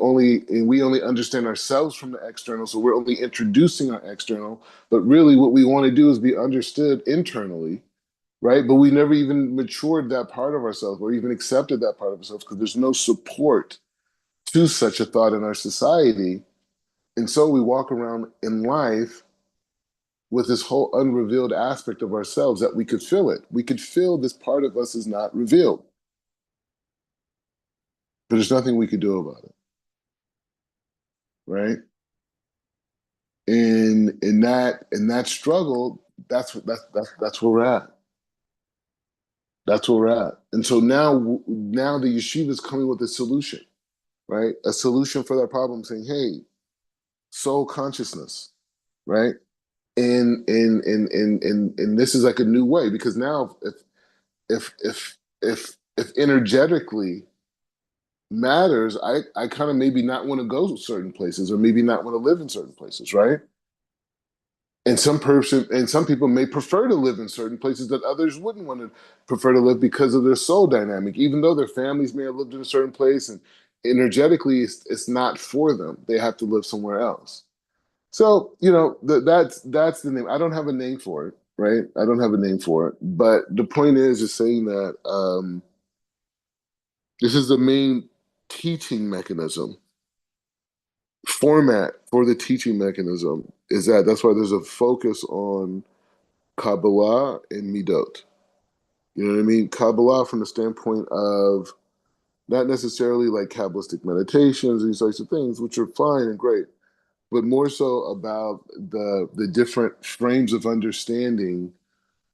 only understand ourselves from the external, so we're only introducing our external. But really, what we want to do is be understood internally, right? But we never even matured that part of ourselves or even accepted that part of ourselves because there's no support to such a thought in our society. And so we walk around in life with this whole unrevealed aspect of ourselves that we could feel it. We could feel this part of us is not revealed, but there's nothing we could do about it, right? And in that struggle, that's where we're at. That's where we're at. And so now the yeshiva is coming with a solution, right? A solution for that problem, saying, "Hey, soul consciousness," right? And this is like a new way because now if energetically matters, I kind of maybe not want to go to certain places or maybe not want to live in certain places, right? And some people may prefer to live in certain places that others wouldn't want to prefer to live because of their soul dynamic, even though their families may have lived in a certain place and energetically it's not for them. They have to live somewhere else. So, that's the name. I don't have a name for it, right? I don't have a name for it. But the point is just saying that this is the main teaching mechanism. Format for the teaching mechanism is that's why there's a focus on Kabbalah and Midot. You know what I mean? Kabbalah from the standpoint of not necessarily like Kabbalistic meditations, these types of things, which are fine and great, but more so about the different frames of understanding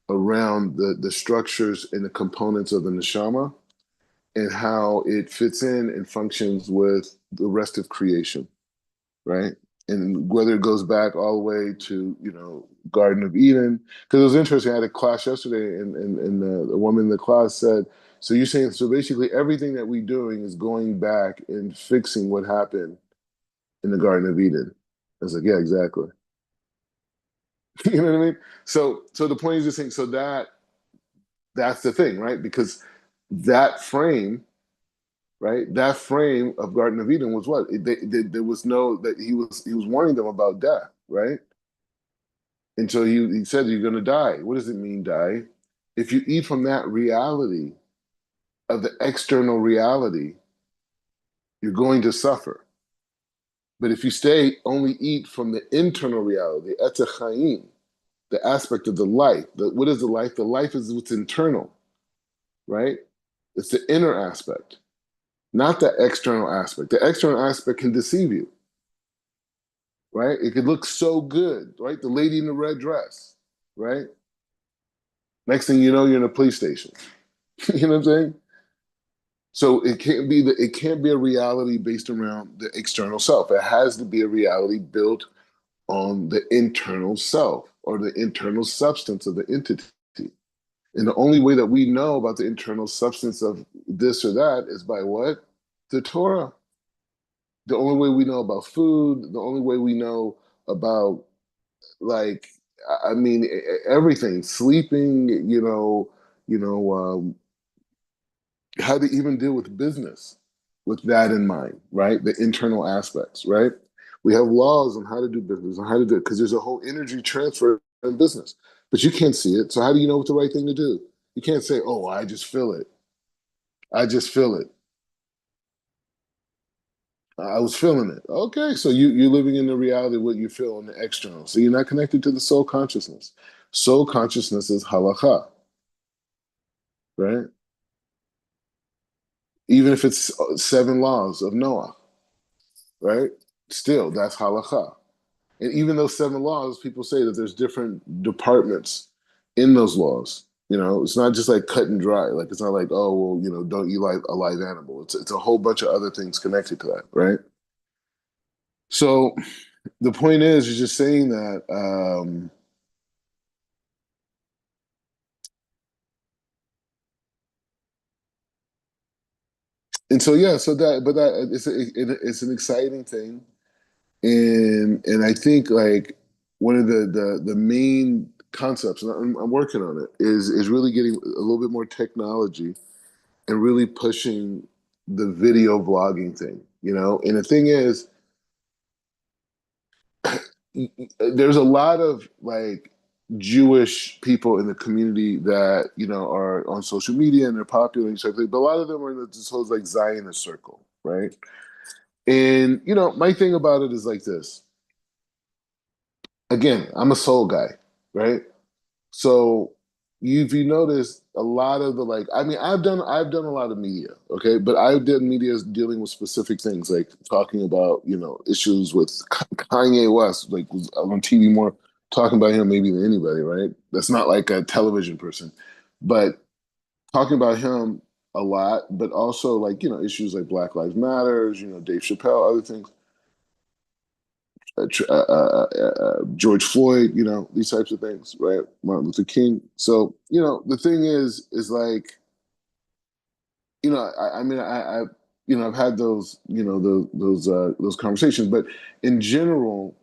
around the structures and the components of the neshama and how it fits in and functions with the rest of creation, right? And whether it goes back all the way to Garden of Eden, because it was interesting. I had a class yesterday, and the woman in the class said, "So you're saying so basically everything that we're doing is going back and fixing what happened in the Garden of Eden?" I was like, "Yeah, exactly." You know what I mean? So the point is just saying, so that's the thing, right? Because that frame, right? That frame of Garden of Eden was what? There was no that he was warning them about death, right? And so he said, "You're going to die." What does it mean, die? If you eat from that reality of the external reality, you're going to suffer. But if you stay, only eat from the internal reality, etz chaim, the aspect of the life. What is the life? The life is what's internal, right? It's the inner aspect, not the external aspect. The external aspect can deceive you. right? It could look so good, right? The lady in the red dress, right? Next thing you know, you're in a police station. You know what I'm saying? So it can't be a reality based around the external self. It has to be a reality built on the internal self or the internal substance of the entity. And the only way that we know about the internal substance of this or that is by what? The Torah. The only way we know about food, the only way we know about, like, I mean, everything, sleeping, how to even deal with business with that in mind, right? The internal aspects, right? We have laws on how to do business, on how to do it, because there's a whole energy transfer in business, but you can't see it. So how do you know what the right thing to do? You can't say, "Oh, I just feel it. I just feel it. I was feeling it." Okay, so you're living in the reality of what you feel in the external. So you're not connected to the soul consciousness. Soul consciousness is halakha, right? Even if it's seven laws of Noah, right? Still, that's halakha. And even those seven laws, people say that there's different departments in those laws. It's not just like cut and dry. Like it's not like, oh well, don't eat like a live animal. It's a whole bunch of other things connected to that, right? So the point is, you're just saying that, and so yeah, so that, but that it's an exciting thing, and I think like one of the main concepts, and I'm working on it, is really getting a little bit more technology and really pushing the video vlogging thing, And the thing is, there's a lot of like Jewish people in the community that are on social media and they're popular and stuff, but a lot of them are in this whole like Zionist circle, right? And my thing about it is like this. Again, I'm a soul guy, right? So if you notice a lot of the, like, I mean, I've done a lot of media, okay, but I've done media dealing with specific things, like talking about issues with Kanye West, like was on TV more talking about him maybe than anybody, right? That's not like a television person, but talking about him a lot, but also like issues like Black Lives Matters, Dave Chappelle, other things, George Floyd, these types of things, right? Martin Luther King. So, the thing is like, I mean, I've had those, those conversations, but in general,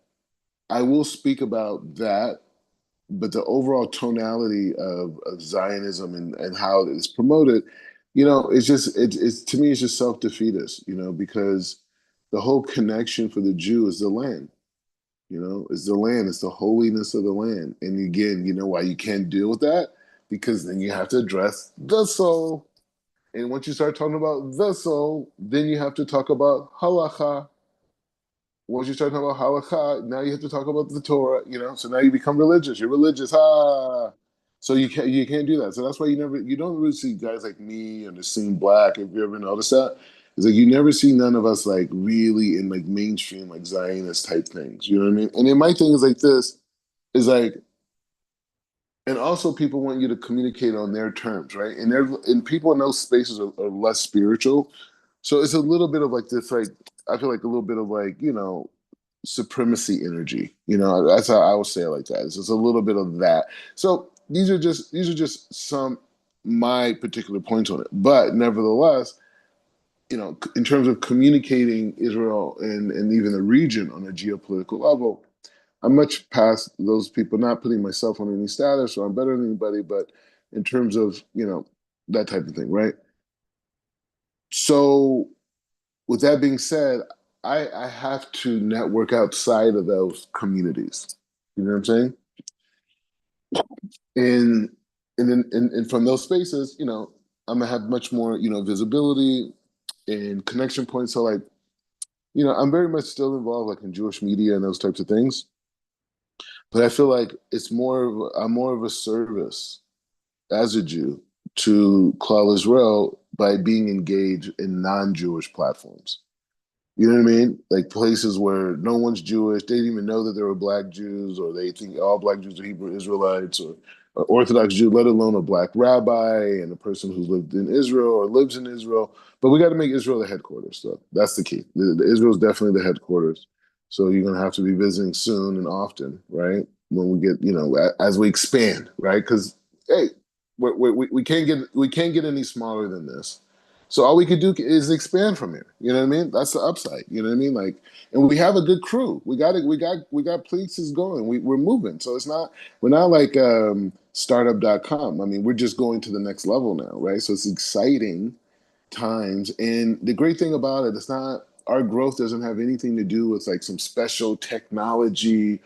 I will speak about that. But the overall tonality of Zionism and how it's promoted, it's just, it's to me, it's just self-defeatist, because the whole connection for the Jew is the land. It's the land, it's the holiness of the land. And again, you know why you can't deal with that? Because then you have to address the soul. And once you start talking about the soul, then you have to talk about halacha. Once you start talking about halacha, now you have to talk about the Torah, So now you become religious. You're religious, So you can't do that. So that's why you don't really see guys like me and the scene black, if you ever noticed that. It's like you never see none of us like really in like mainstream like Zionist type things. You know what I mean? And then my thing is like this, is like, and also people want you to communicate on their terms, right? And people in those spaces are less spiritual. So it's a little bit of like this, like I feel like a little bit of like, supremacy energy. That's how I would say it like that. It's just a little bit of that. So these are just some my particular points on it. But nevertheless, in terms of communicating Israel and even the region on a geopolitical level, I'm much past those people, not putting myself on any status or I'm better than anybody, but in terms of, that type of thing, right? So with that being said, I have to network outside of those communities. You know what I'm saying? And and from those spaces, I'm gonna have much more, visibility and connection points. So like, I'm very much still involved like in Jewish media and those types of things. But I feel like I'm more of a service as a Jew to Klal Israel by being engaged in non-Jewish platforms. You know what I mean? Like places where no one's Jewish, they didn't even know that there were black Jews, or they think all black Jews are Hebrew Israelites or Orthodox Jew, let alone a black rabbi and a person who's lived in Israel or lives in Israel. But we got to make Israel the headquarters. So that's the key. Israel is definitely the headquarters. So you're going to have to be visiting soon and often, right? When we get, as we expand, right? Because hey, we can't get any smaller than this. So all we could do is expand from here. You know what I mean? That's the upside. You know what I mean? Like, and we have a good crew. We got it. We got places going. We're moving. So we're not like startup.com. I mean, we're just going to the next level now, right? So it's exciting times. And the great thing about it, it's not our growth doesn't have anything to do with like some special technology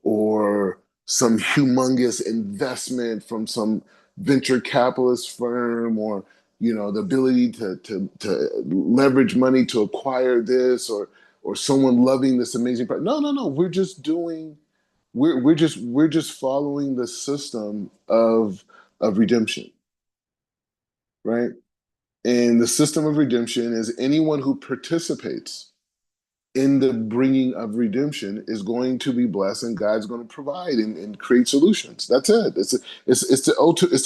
or some humongous investment from some venture capitalist firm or the ability to leverage money to acquire this or someone loving this amazing product. No, no, no. We're just following the system of redemption, right? And the system of redemption is anyone who participates in the bringing of redemption is going to be blessed, and God's going to provide and create solutions. That's it. It's the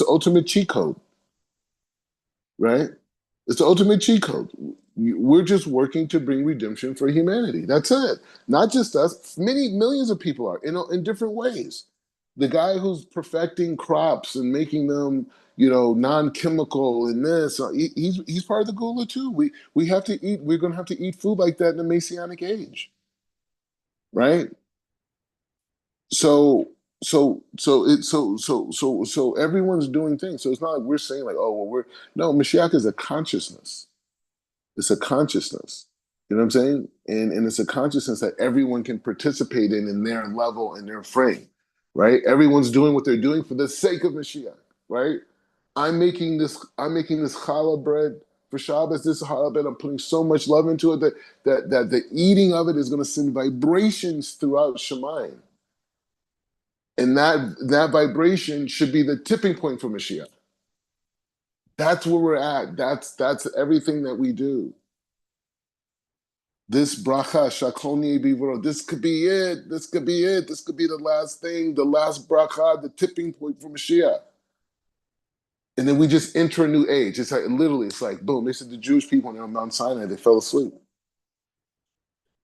ultimate cheat code, right? It's the ultimate cheat code. We're just working to bring redemption for humanity. That's it. Not just us. Many millions of people are in different ways. The guy who's perfecting crops and making them, non-chemical and this, he's part of the Gula too. We have to eat. We're going to have to eat food like that in the Messianic age, right? So so everyone's doing things. So it's not like we're saying like, oh well, we're no, Mashiach is a consciousness. It's a consciousness. You know what I'm saying? And it's a consciousness that everyone can participate in their level and their frame, right? Everyone's doing what they're doing for the sake of Mashiach, right? I'm making this challah bread for Shabbos. This challah bread, I'm putting so much love into it that the eating of it is going to send vibrations throughout Shemayim. And that vibration should be the tipping point for Mashiach. That's where we're at. That's everything that we do. This bracha, shakoni bivoro, this could be it. This could be it. This could be the last thing, the last bracha, the tipping point for Mashiach. And then we just enter a new age. It's like literally, it's like boom. They said the Jewish people on Mount Sinai, they fell asleep.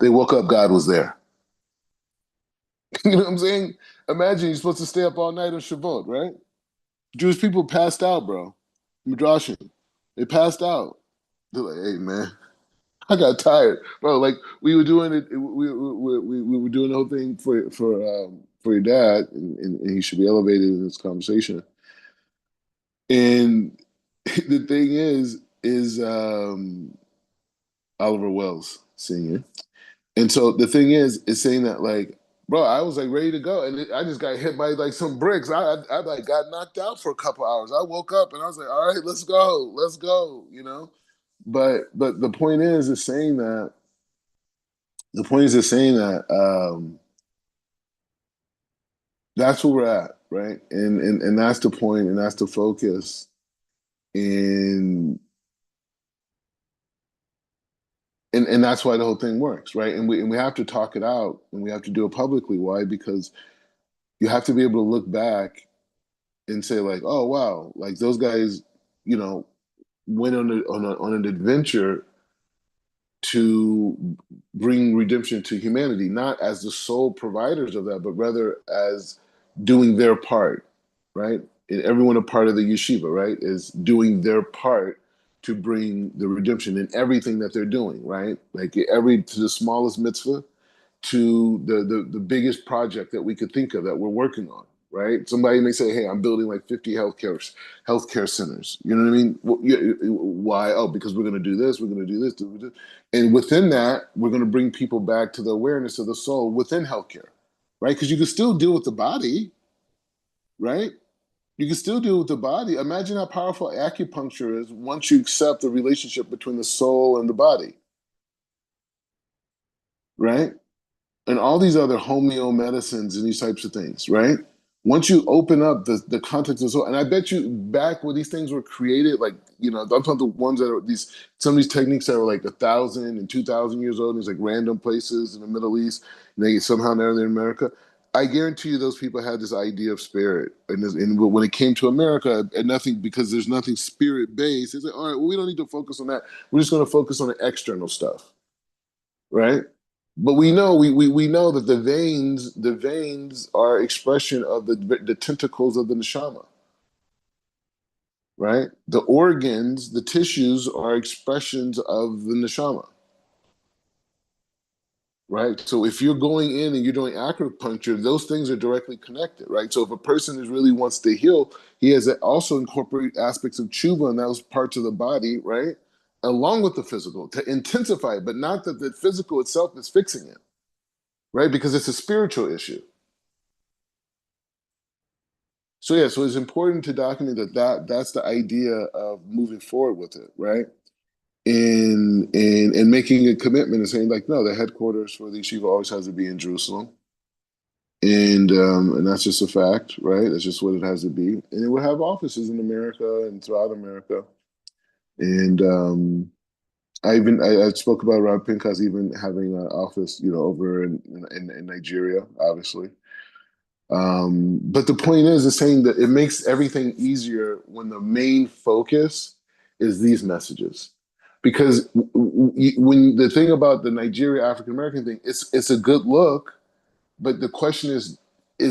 They woke up, God was there. You know what I'm saying? Imagine you're supposed to stay up all night on Shavuot, right? Jewish people passed out, bro. Midrashim. They passed out. They're like, hey man, I got tired, bro. Like we were doing it. We were doing the whole thing for your dad, and he should be elevated in this conversation. And the thing is Oliver Wells singing. And so the thing is saying that like, bro, I was like ready to go, and I just got hit by like some bricks. I like got knocked out for a couple hours. I woke up and I was like, all right, let's go, But the point is saying that the point is just saying that that's where we're at, right? And that's the point, and that's the focus, and and that's why the whole thing works, right? And we have to talk it out, and we have to do it publicly. Why? Because you have to be able to look back and say like, oh wow, like those guys, you know, went on an adventure to bring redemption to humanity, not as the sole providers of that, but rather as doing their part, right? And everyone a part of the yeshiva, right, is doing their part to bring the redemption in everything that they're doing, right? Like every to the smallest mitzvah to the biggest project that we could think of that we're working on, right? Somebody may say, "Hey, I'm building like 50 healthcare centers." You know what I mean? Why? Oh, because we're going to do this. We're going to do this. And within that, we're going to bring people back to the awareness of the soul within healthcare, right? Because you can still deal with the body, right? You can still deal with the body. Imagine how powerful acupuncture is once you accept the relationship between the soul and the body, right? And all these other homeo medicines and these types of things, right? Once you open up the context of so, and I bet you back when these things were created, like I'm talking the ones that are these some of these techniques that are like 1,000 and 2,000 years old, and these like random places in the Middle East, and they somehow now they're in America. I guarantee you, those people had this idea of spirit, and when it came to America, and nothing because there's nothing spirit based. It's like, all right, well, we don't need to focus on that. We're just going to focus on the external stuff, right? But we know that the veins are expression of the tentacles of the neshama, right? The organs, the tissues are expressions of the neshama, right? So if you're going in and you're doing acupuncture, those things are directly connected, right? So if a person is really wants to heal, he has to also incorporate aspects of tshuva and those parts of the body, right? Along with the physical to intensify it, but not that the physical itself is fixing it, right? Because it's a spiritual issue. So yeah, so it's important to document that's the idea of moving forward with it, right? And making a commitment and saying like, no, the headquarters for the yeshiva always has to be in Jerusalem, and that's just a fact, right? That's just what it has to be, and it will have offices in America and throughout America. And I spoke about Rob Pinkas even having an office, over in Nigeria, obviously. But the point is saying that it makes everything easier when the main focus is these messages. Because when the thing about the Nigeria African American thing, it's a good look, but the question is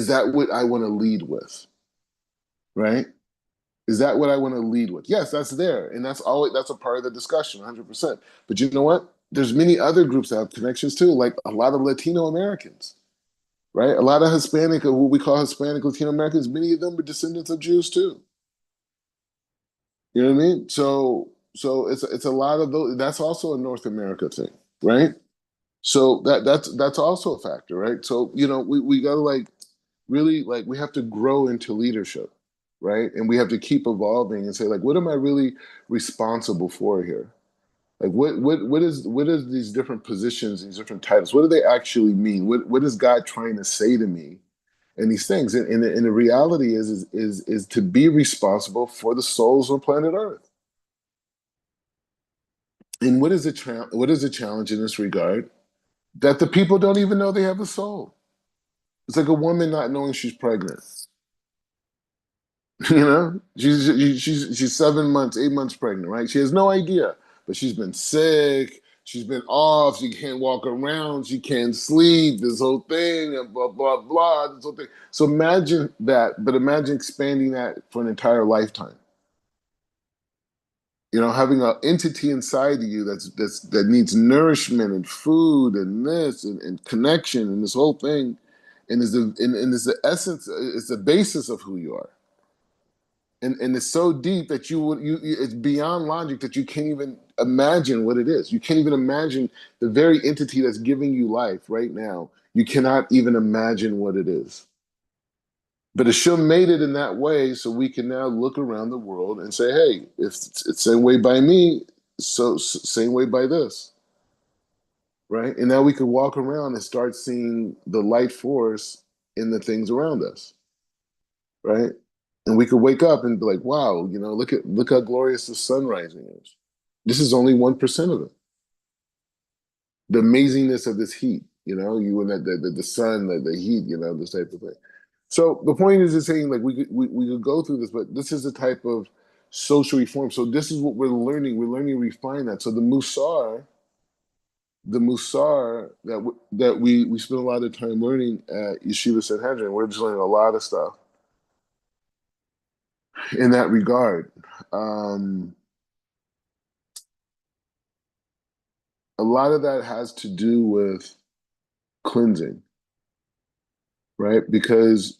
that what I want to lead with, right? Is that what I want to lead with? Yes, that's there, and that's a part of the discussion, 100%. But you know what? There's many other groups that have connections too, like a lot of Latino Americans, right? A lot of Hispanic, or what we call Hispanic Latino Americans, many of them are descendants of Jews too. You know what I mean? So it's a lot of those. That's also a North America thing, right? So that's also a factor, right? So we gotta like really like we have to grow into leadership, right? And we have to keep evolving and say like, what am I really responsible for here? Like what is these different positions, these different titles? What do they actually mean? What is God trying to say to me? And these things, and the reality is to be responsible for the souls on planet Earth. And what is the challenge in this regard? That the people don't even know they have a soul. It's like a woman not knowing she's pregnant. She's 7 months, 8 months pregnant, right? She has no idea, but she's been sick. She's been off. She can't walk around. She can't sleep. This whole thing, and blah blah blah. This whole thing. So imagine that, but imagine expanding that for an entire lifetime. Having an entity inside of you that needs nourishment and food and this and connection and this whole thing, and is the essence, it's the basis of who you are. And it's so deep that it's beyond logic that you can't even imagine what it is. You can't even imagine the very entity that's giving you life right now. You cannot even imagine what it is. But Hashem made it in that way so we can now look around the world and say, hey, if it's the same way by me, so same way by this, right? And now we can walk around and start seeing the light force in the things around us, right? And we could wake up and be like, wow, look how glorious the sun rising is. This is only 1% of it. The amazingness of this heat, you and the sun, the heat, this type of thing. So the point is saying like we could go through this, but this is the type of social reform. So this is what we're learning. We're learning to refine that. So the Musar that we spend a lot of time learning at Yeshiva Sanhedrin, we're just learning a lot of stuff in that regard. Um, a lot of that has to do with cleansing, right? Because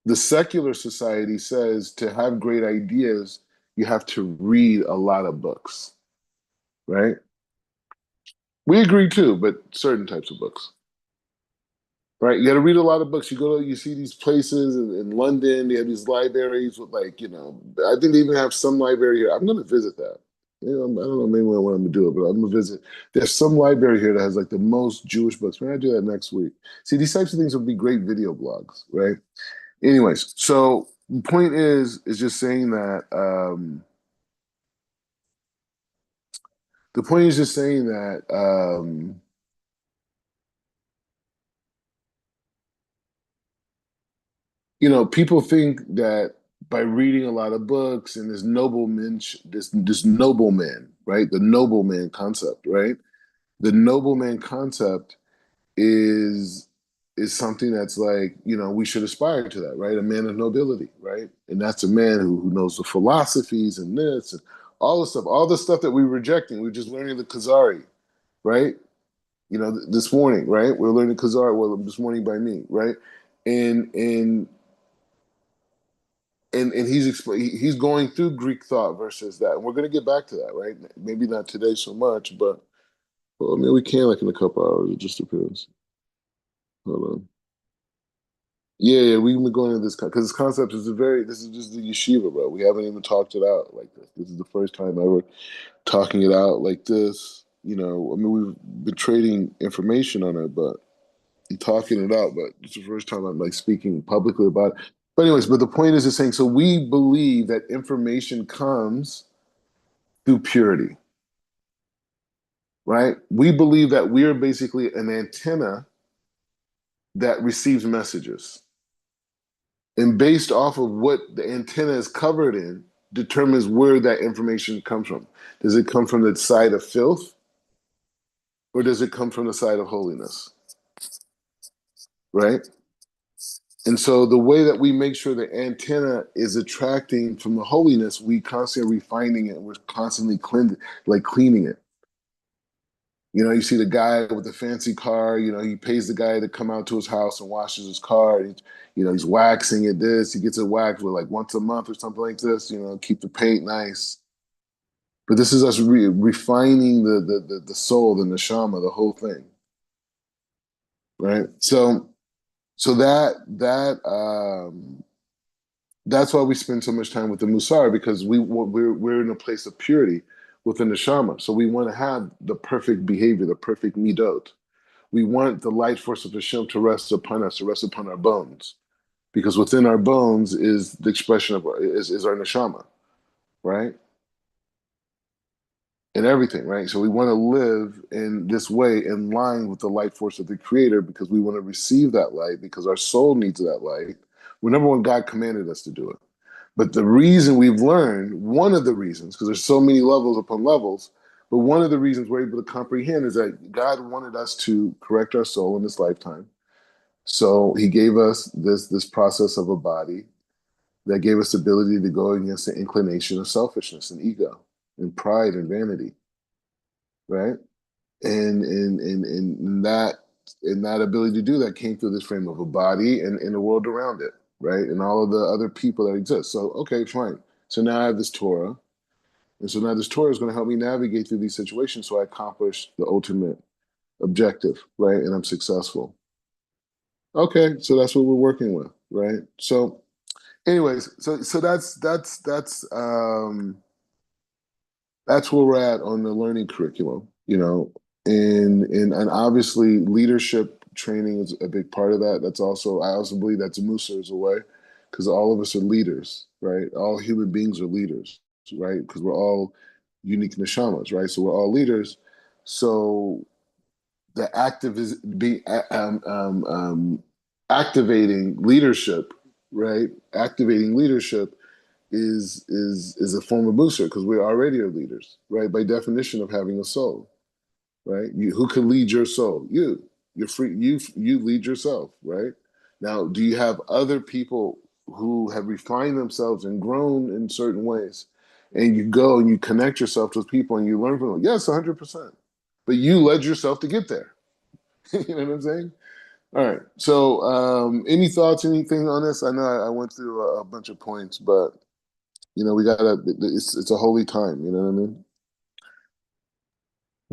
the secular society says to have great ideas, you have to read a lot of books, right? We agree too, but certain types of books, right? You got to read a lot of books. You see these places in London, they have these libraries with I think they even have some library here. I'm going to visit that. I don't know, maybe when I'm gonna do it, but I'm gonna visit. There's some library here that has like the most Jewish books. Maybe I do that next week. See, these types of things would be great video blogs, right? Anyways, so the point is just saying that the point is just saying that people think that by reading a lot of books and this nobleman, right? The nobleman concept, right? The nobleman concept is is something that's like, we should aspire to that, right? A man of nobility, right? And that's a man who knows the philosophies and this and all the stuff that we're rejecting. We're just learning the Khazari, right? This morning, right? We're learning Khazari, well, this morning by me, right? And and and he's going through Greek thought versus that. And we're going to get back to that, right? Maybe not today so much, but well, maybe we can like in a couple hours. It just depends. Hold on. Yeah, yeah, we've been going into this because this concept is this is just the yeshiva, bro. We haven't even talked it out like this. This is the first time ever talking it out like this. I mean, we've been trading information on it, but and talking it out, but it's the first time I'm like speaking publicly about it. But anyways, but the point is saying, so we believe that information comes through purity, right? We believe that we are basically an antenna that receives messages. And based off of what the antenna is covered in, determines where that information comes from. Does it come from the side of filth or does it come from the side of holiness? Right? And so the way that we make sure the antenna is attracting from the holiness, we constantly refining it. We're constantly cleaning it. You see the guy with the fancy car, he pays the guy to come out to his house and washes his car. He's waxing it this. He gets it waxed with like once a month or something like this, keep the paint nice. But this is us refining the soul, the neshama, the whole thing, right? So that's why we spend so much time with the Musar because we're in a place of purity within the neshama. So we want to have the perfect behavior, the perfect midot. We want the light force of Hashem to rest upon us, to rest upon our bones, because within our bones is the expression of is our neshama, right? And everything, right? So we want to live in this way in line with the light force of the Creator because we want to receive that light because our soul needs that light. Well, number one, God commanded us to do it. But the reason we've learned, one of the reasons, because there's so many levels upon levels, but one of the reasons we're able to comprehend is that God wanted us to correct our soul in this lifetime. So he gave us this process of a body that gave us the ability to go against the inclination of selfishness and ego and pride and vanity, right? And that ability to do that came through this frame of a body and the world around it, right? And all of the other people that exist. So, okay, fine. So now I have this Torah. And so now this Torah is going to help me navigate through these situations so I accomplish the ultimate objective, right? And I'm successful. Okay, so that's what we're working with, right? So, anyways, so that's where we're at on the learning curriculum, and obviously leadership training is a big part of that. I also believe that's a Musa as a way, because all of us are leaders, right? All human beings are leaders, right? Because we're all unique neshamas, right? So we're all leaders. So the active is be activating leadership, right? Activating leadership is a form of booster because we already are leaders, right? By definition of having a soul, right? Who can lead your soul? You. You're free. You lead yourself, right? Now, do you have other people who have refined themselves and grown in certain ways, and you go and you connect yourself with people and you learn from them? Yes, 100%. But you led yourself to get there. You know what I'm saying? All right. So, any thoughts, anything on this? I know I went through a bunch of points, but we gotta. It's a holy time. You know what I mean?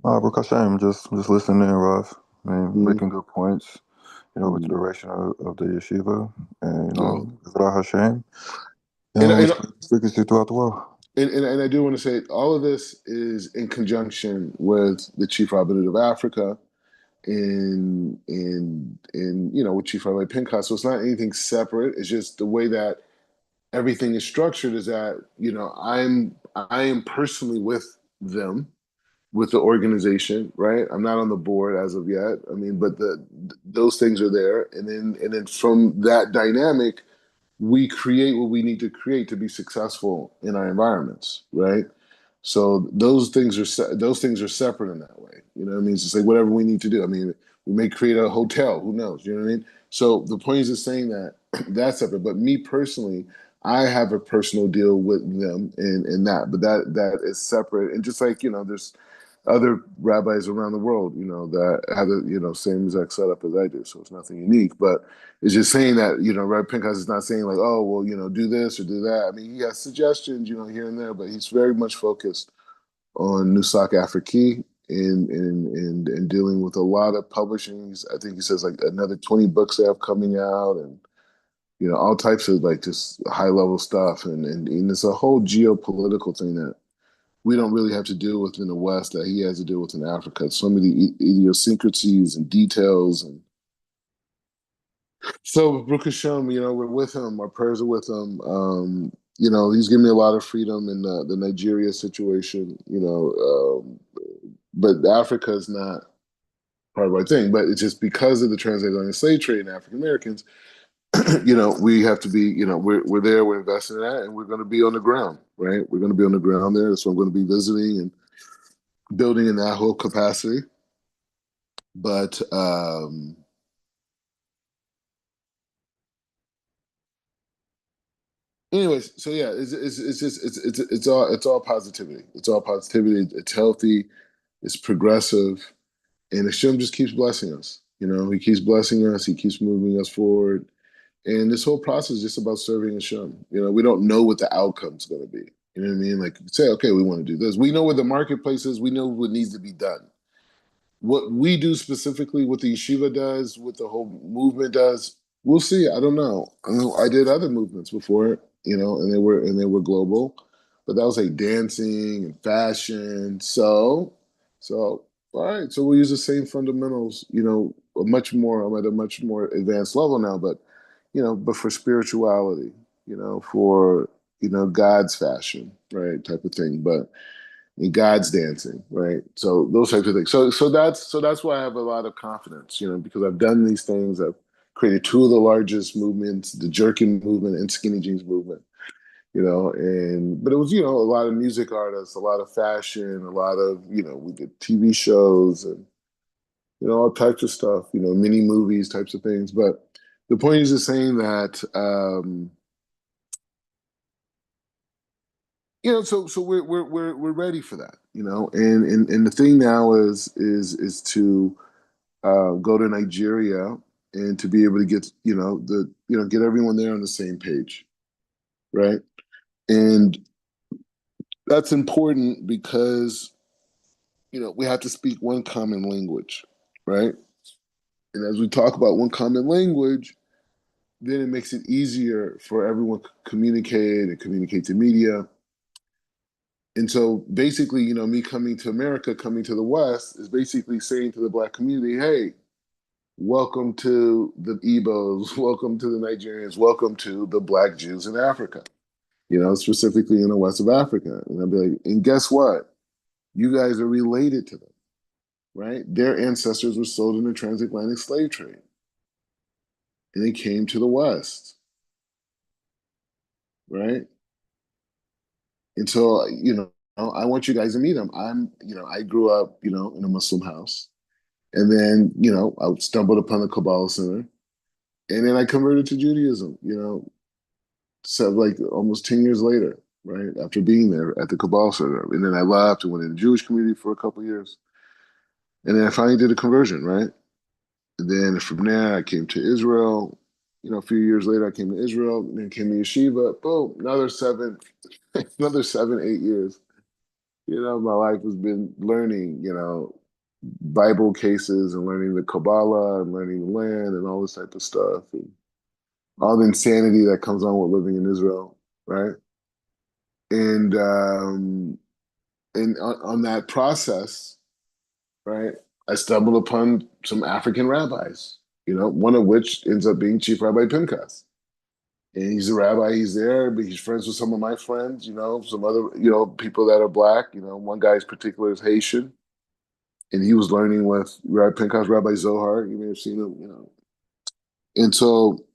Baruch Hashem, just listening, Ruff. I mean, Mm-hmm. making good points, with the Mm-hmm. direction of the yeshiva, and Yeah. Baruch Hashem, And, we and spread the frequency throughout the world. and I do want to say all of this is in conjunction with the Chief Rabbinate of Africa and with Chief Rabbi Pinchas. So it's not anything separate. It's just the way that everything is structured is that I am personally with them, with the organization, right? I'm not on the board as of yet. I mean, but those things are there, and then from that dynamic, we create what we need to create to be successful in our environments, right? So those things are separate in that way. You know what I mean? It's just like whatever we need to do. I mean, we may create a hotel. Who knows? You know what I mean? So the point is just saying that that's separate. But me personally, I have a personal deal with them and that, but that is separate. And just like there's other rabbis around the world, that have the same exact setup as I do. So it's nothing unique. But it's just saying that Rabbi Pinchas is not saying like, oh well, do this or do that. I mean, he has suggestions, here and there, but he's very much focused on Nusak Afriki and dealing with a lot of publishings. I think he says like another 20 books they have coming out and all types of like just high level stuff and it's a whole geopolitical thing that we don't really have to deal with in the West that he has to deal with in Africa. So many idiosyncrasies and details and so Baruch Hashem, we're with him. Our prayers are with him. He's given me a lot of freedom in the Nigeria situation. But Africa is not part of our thing. But it's just because of the transatlantic slave trade and African Americans, we have to be. We're there. We're investing in that, and we're going to be on the ground, right? We're going to be on the ground there. So I'm going to be visiting and building in that whole capacity. But anyways, so yeah, it's just it's all positivity. It's all positivity. It's healthy. It's progressive, and Hashem just keeps blessing us. He keeps blessing us. He keeps moving us forward, and this whole process is just about serving Hashem. We don't know what the outcome's going to be. You know what I mean? Like say, okay, we want to do this. We know where the marketplace is. We know what needs to be done. What we do specifically, what the yeshiva does, what the whole movement does, we'll see. I don't know. I did other movements before, and they were global, but that was like dancing and fashion. So all right. So we'll use the same fundamentals. A much more. I'm at a much more advanced level now, but for spirituality, for God's fashion, right, type of thing, but and God's dancing, right? So those types of things. So that's why I have a lot of confidence, because I've done these things. I've created two of the largest movements, the jerkin movement and skinny jeans movement, and but it was, a lot of music artists, a lot of fashion, a lot of, we did TV shows and all types of stuff, mini movies, types of things. But the point is just saying that so we're ready for that, and the thing now is to go to Nigeria and to be able to get get everyone there on the same page, right? And that's important because we have to speak one common language, right? And as we talk about one common language, then it makes it easier for everyone to communicate and communicate to media. And so basically, me coming to America, coming to the West, is basically saying to the Black community, hey, welcome to the Igbos, welcome to the Nigerians, welcome to the Black Jews in Africa, specifically in the West of Africa. And I'll be like, and guess what? You guys are related to them, right? Their ancestors were sold in the transatlantic slave trade and they came to the West, right? And so, I want you guys to meet them. I grew up, in a Muslim house. And then, I stumbled upon the Kabbalah Center. And then I converted to Judaism, so like almost 10 years later, right? After being there at the Kabbalah Center. And then I left and went in the Jewish community for a couple of years. And then I finally did a conversion, right? And then from there, I came to Israel. A few years later, I came to Israel, and then came to Yeshiva. Boom, another 7, 8 years. My life has been learning, Bible cases and learning the Kabbalah and learning the land and all this type of stuff. And all the insanity that comes on with living in Israel, right? and on that process, right, I stumbled upon some African rabbis. One of which ends up being Chief Rabbi Pinchas. And he's a rabbi. He's there, but he's friends with some of my friends. Some other people that are black. One guy's particular is Haitian, and he was learning with Rabbi Pinchas, Rabbi Zohar. You may have seen him. And so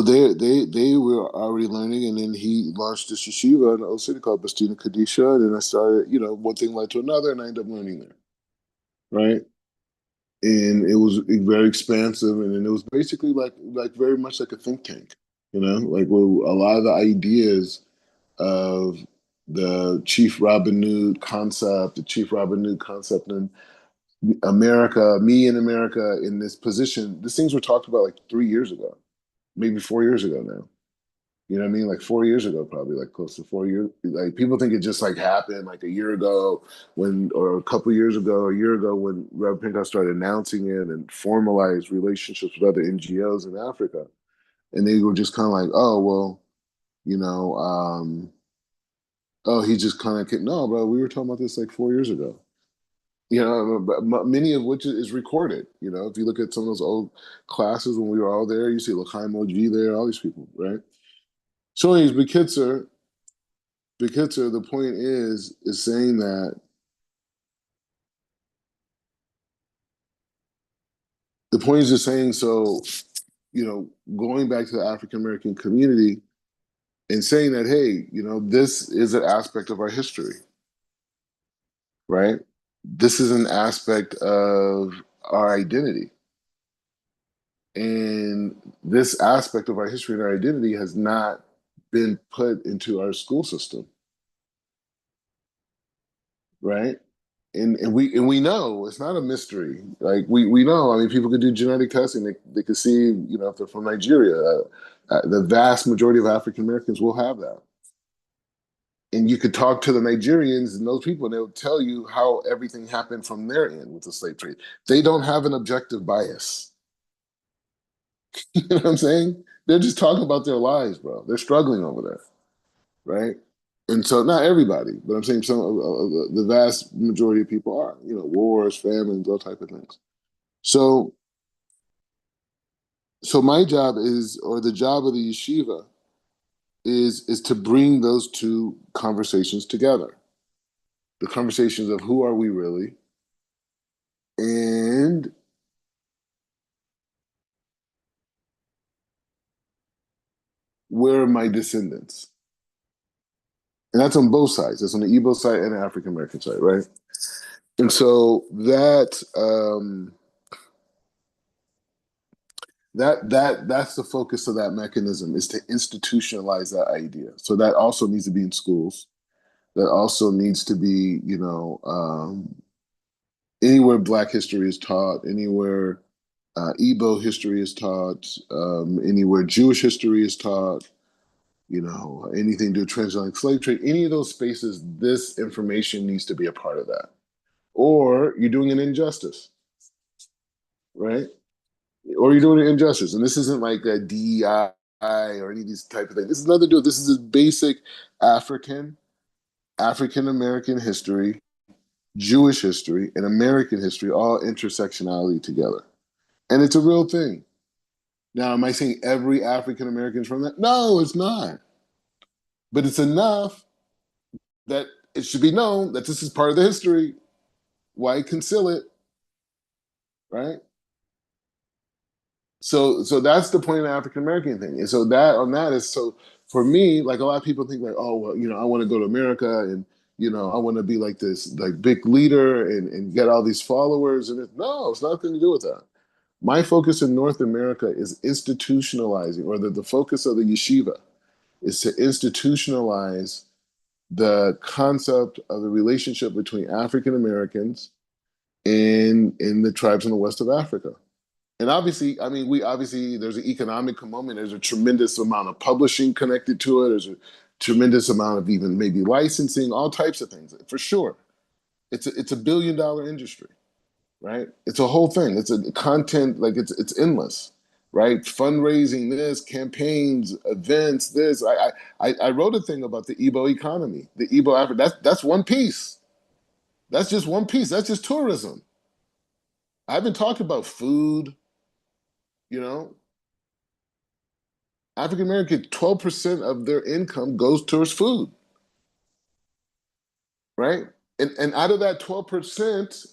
they were already learning, and then he launched this yeshiva in the old city called Bastina Kadisha, and then I started. One thing led to another, and I ended up learning there, right? And it was very expansive, and then it was basically like very much like a think tank, like where a lot of the ideas of the chief rabbinute concept in America, me in America in this position, these things were talked about like 3 years ago, maybe 4 years ago now. You know what I mean? Like 4 years ago, probably like close to 4 years. Like people think it just like happened like a year ago or a couple years ago, a year ago when Rev Pinkas started announcing it and formalized relationships with other NGOs in Africa. And they were just kind of like, oh, well, you know, oh, he just kind of, no, bro, we were talking about this like 4 years ago. But many of which is recorded. If you look at some of those old classes when we were all there, you see L'chaim OG there, all these people, right? So anyways, Bekitzer, the point is saying that the point is just saying so, going back to the African American community and saying that, hey, this is an aspect of our history, right? This is an aspect of our identity. And this aspect of our history and our identity has not been put into our school system, right? And we know it's not a mystery. Like we know. I mean, people could do genetic testing. They could see, if they're from Nigeria, the vast majority of African Americans will have that. And you could talk to the Nigerians and those people, and they'll tell you how everything happened from their end with the slave trade. They don't have an objective bias. You know what I'm saying? They're just talking about their lives, bro. They're struggling over there, right? And so, not everybody, but I'm saying some the vast majority of people are. Wars, famines, those type of things. So, my job is, or the job of the yeshiva is to bring those two conversations together. The conversations of who are we really, and where are my descendants? And that's on both sides. That's on the Igbo side and the African American side, right? And so that's the focus of that mechanism, is to institutionalize that idea. So that also needs to be in schools. That also needs to be, anywhere Black history is taught, anywhere Igbo history is taught, anywhere Jewish history is taught, anything to do with transatlantic slave trade, any of those spaces, this information needs to be a part of that. Or you're doing an injustice, right? Or you're doing an injustice. And this isn't like a DEI or any of these type of things. This is nothing to do with this. Is basic African American history, Jewish history, and American history, all intersectionality together. And it's a real thing. Now, am I saying every African American is from that? No, it's not. But it's enough that it should be known that this is part of the history. Why conceal it, right? So that's the point of the African American thing. And so that on that is so for me, like a lot of people think like, oh well, I want to go to America and I want to be like this like big leader and get all these followers. And no, it's nothing to do with that. My focus in North America is institutionalizing, or the focus of the yeshiva is to institutionalize the concept of the relationship between African Americans and in the tribes in the west of Africa. And obviously, I mean, we obviously there's an economic component. There's a tremendous amount of publishing connected to it. There's a tremendous amount of even maybe licensing, all types of things for sure. It's a $1 billion industry, right? It's a whole thing. It's a content like it's endless. right? Fundraising, this, campaigns, events, this. I wrote a thing about the Igbo economy, the Igbo Africa. That's one piece. That's just one piece. That's just tourism. I've been talking about food, you know. African American, 12% of their income goes towards food, right? And out of that 12%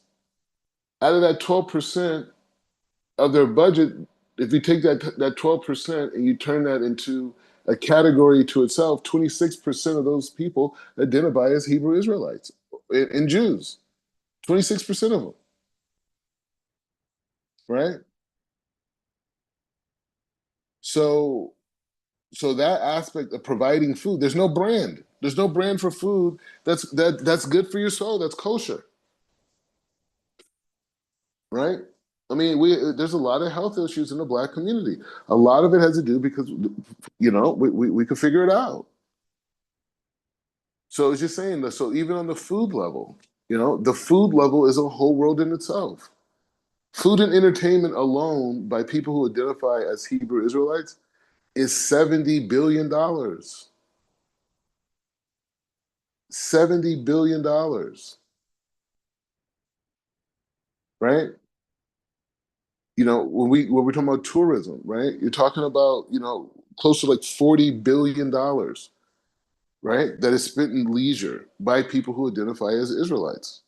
of their budget, if you take that 12% and you turn that into a category to itself, 26% of those people identify as Hebrew Israelites and Jews. 26% of them, right? So so that aspect of providing food, there's no brand. There's no brand for food that's good for your soul, that's kosher, right? I mean, we there's a lot of health issues in the black community. A lot of it has to do because we can figure it out. So it's just saying that. So even on the food level, the food level is a whole world in itself. Food and entertainment alone by people who identify as Hebrew Israelites is $70 billion. $70 billion, right? When we're talking about tourism, right? You're talking about, close to like $40 billion, right? That is spent in leisure by people who identify as Israelites,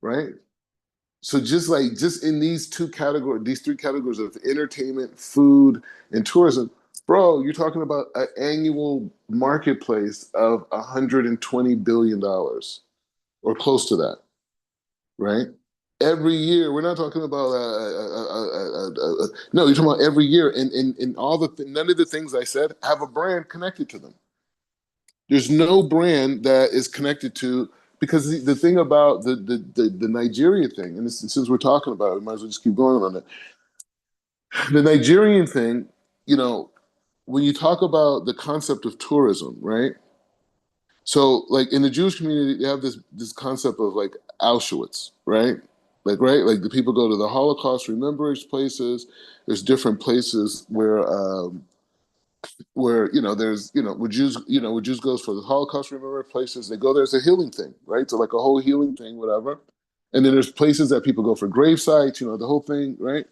right? So just in these three categories of entertainment, food, and tourism, bro, you're talking about an annual marketplace of $120 billion or close to that, right? Every year, we're not talking about no, you're talking about every year, and none of the things I said have a brand connected to them. There's no brand that is connected to, because the thing about the Nigeria thing, and since we're talking about it, we might as well just keep going on it. The Nigerian thing, you know, when you talk about the concept of tourism, right? So, like in the Jewish community, they have this concept of like Auschwitz, right? Like, right, like the people go to the Holocaust remembrance places. There's different places where there's where Jews goes for the Holocaust remembrance places. They go there as a healing thing, right? So like a whole healing thing, whatever. And then there's places that people go for grave sites, the whole thing, right?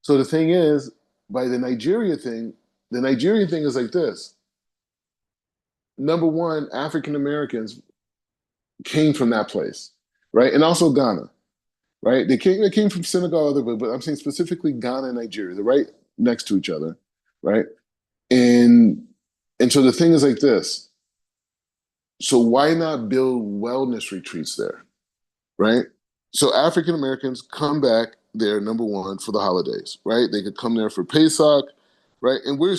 So the thing is, by the Nigerian thing is like this. Number one, African Americans came from that place, right? And also Ghana, right? They came from Senegal, but I'm saying specifically Ghana and Nigeria. They're right next to each other, right? And and so the thing is like this. So why not build wellness retreats there, right? So African Americans come back there, number one, for the holidays, right? They could come there for Pesach, right? And we're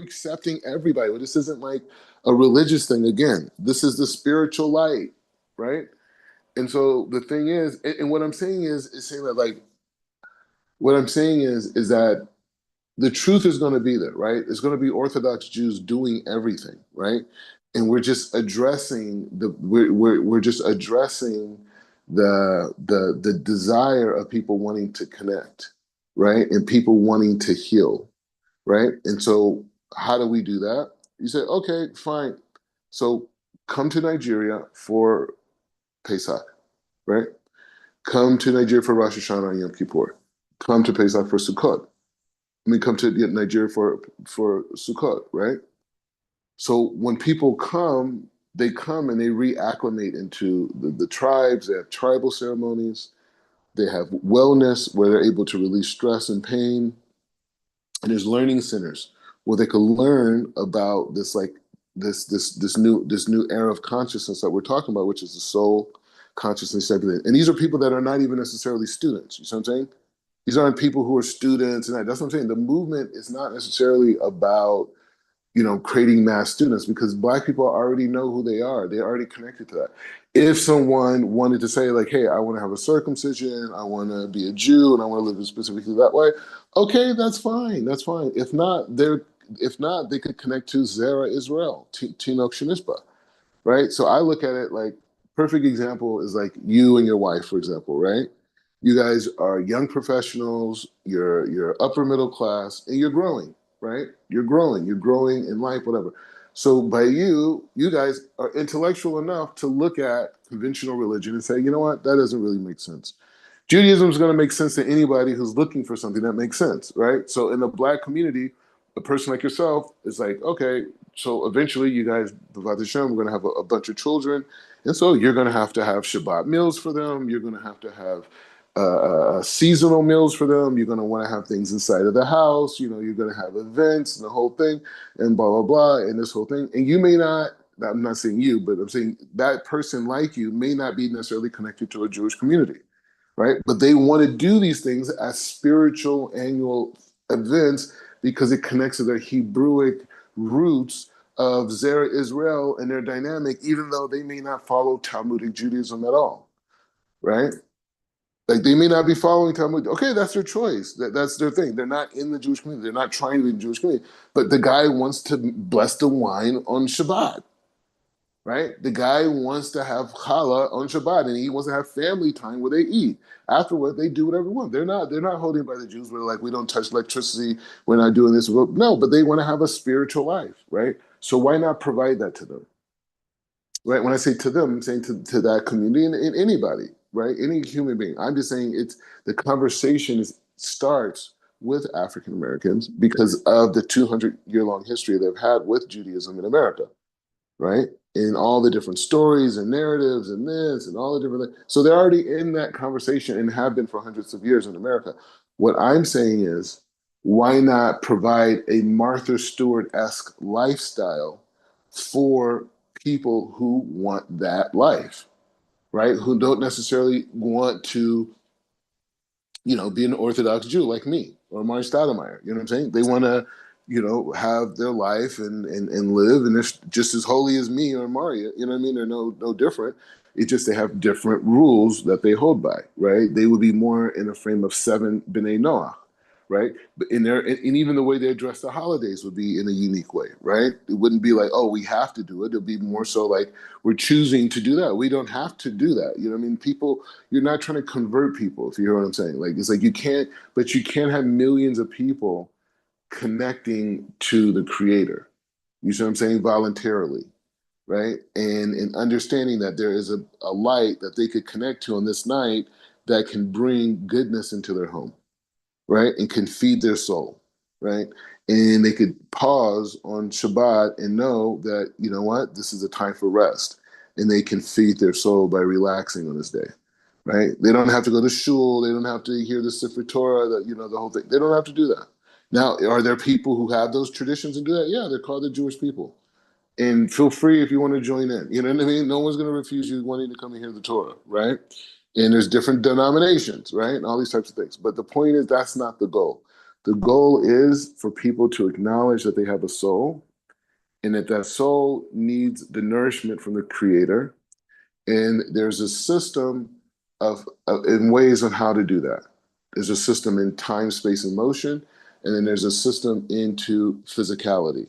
accepting everybody. Well, this isn't like a religious thing. Again, this is the spiritual light, right? And so the thing is, and what I'm saying is saying that, like, what I'm saying is that the truth is going to be there, right? It's going to be Orthodox Jews doing everything, right? And we're just addressing the desire of people wanting to connect, right? And people wanting to heal, right? And so how do we do that? You say, okay, fine. So come to Nigeria for Pesach, right? Come to Nigeria for Rosh Hashanah and Yom Kippur. Come to Pesach for Sukkot. I mean, come to Nigeria for Sukkot, right? So when people come, they come and they reacclimate into the tribes. They have tribal ceremonies. They have wellness where they're able to release stress and pain. And there's learning centers where they can learn about this, like this new era of consciousness that we're talking about, which is the soul consciousness, everything. And these are people that are not even necessarily students. You see what I'm saying? These aren't people who are students, and that's what I'm saying. The movement is not necessarily about creating mass students, because Black people already know who they are. They're already connected to that. If someone wanted to say like, "Hey, I want to have a circumcision, I want to be a Jew, and I want to live specifically that way," okay, that's fine. That's fine. If not, they could connect to Zera Israel, Tinok Shanishba, right? So I look at it like, perfect example is like you and your wife, for example, right? You guys are young professionals, you're upper middle class, and you're growing, right? You're growing in life, whatever. So by you guys are intellectual enough to look at conventional religion and say, you know what, that doesn't really make sense. Judaism is going to make sense to anybody who's looking for something that makes sense, right? So in the black community, a person like yourself is like, okay, so eventually you guys, B'vat Hashem, we're going to have a bunch of children. And so you're going to have Shabbat meals for them. You're going to have seasonal meals for them. You're going to want to have things inside of the house. You know, you're going to have events and the whole thing and blah, blah, blah, and this whole thing. And you may not, I'm not saying you, but I'm saying that person like you may not be necessarily connected to a Jewish community, right? But they want to do these things as spiritual annual events because it connects to their Hebrewic roots of Zerah Israel and their dynamic, even though they may not follow Talmudic Judaism at all, right? Like they may not be following Talmud. Okay, that's their choice. That's their thing. They're not in the Jewish community. They're not trying to be in the Jewish community. But the guy wants to bless the wine on Shabbat, right? The guy wants to have challah on Shabbat, and he wants to have family time where they eat. Afterward, they do whatever they want. They're not holding by the Jews where like we don't touch electricity. We're not doing this. No, but they want to have a spiritual life, right? So why not provide that to them? Right? When I say to them, I'm saying to that community and anybody, right? Any human being. I'm just saying it's the conversation starts with African Americans because of the 200-year long history they've had with Judaism in America, right? In all the different stories and narratives and this and all the different things. So they're already in that conversation and have been for hundreds of years in America. What I'm saying is, why not provide a Martha Stewart-esque lifestyle for people who want that life, right? Who don't necessarily want to, be an Orthodox Jew like me or Mari Stoudemire. You know what I'm saying? They want to, have their life and live, and they're just as holy as me or Maria. You know what I mean? They're no different. It's just they have different rules that they hold by, right? They would be more in a frame of seven B'nai Noach, right? But in there, and even the way they address the holidays would be in a unique way, right? It wouldn't be like, oh, we have to do it. It'll be more so like we're choosing to do that. We don't have to do that. You know what I mean? People, you're not trying to convert people, if you hear what I'm saying. Like it's like you can't, but you can't have millions of people connecting to the creator. You see what I'm saying? Voluntarily, right? And understanding that there is a light that they could connect to on this night that can bring goodness into their home, right? And can feed their soul, right? And they could pause on Shabbat and know that, you know what, this is a time for rest. And they can feed their soul by relaxing on this day, right? They don't have to go to shul. They don't have to hear the Sefer Torah, the whole thing. They don't have to do that. Now, are there people who have those traditions and do that? Yeah, they're called the Jewish people. And feel free if you want to join in. You know what I mean? No one's going to refuse you wanting to come and hear the Torah, right? And there's different denominations, right? And all these types of things. But the point is, that's not the goal. The goal is for people to acknowledge that they have a soul and that soul needs the nourishment from the Creator. And there's a system in ways on how to do that. There's a system in time, space, and motion. And then there's a system into physicality,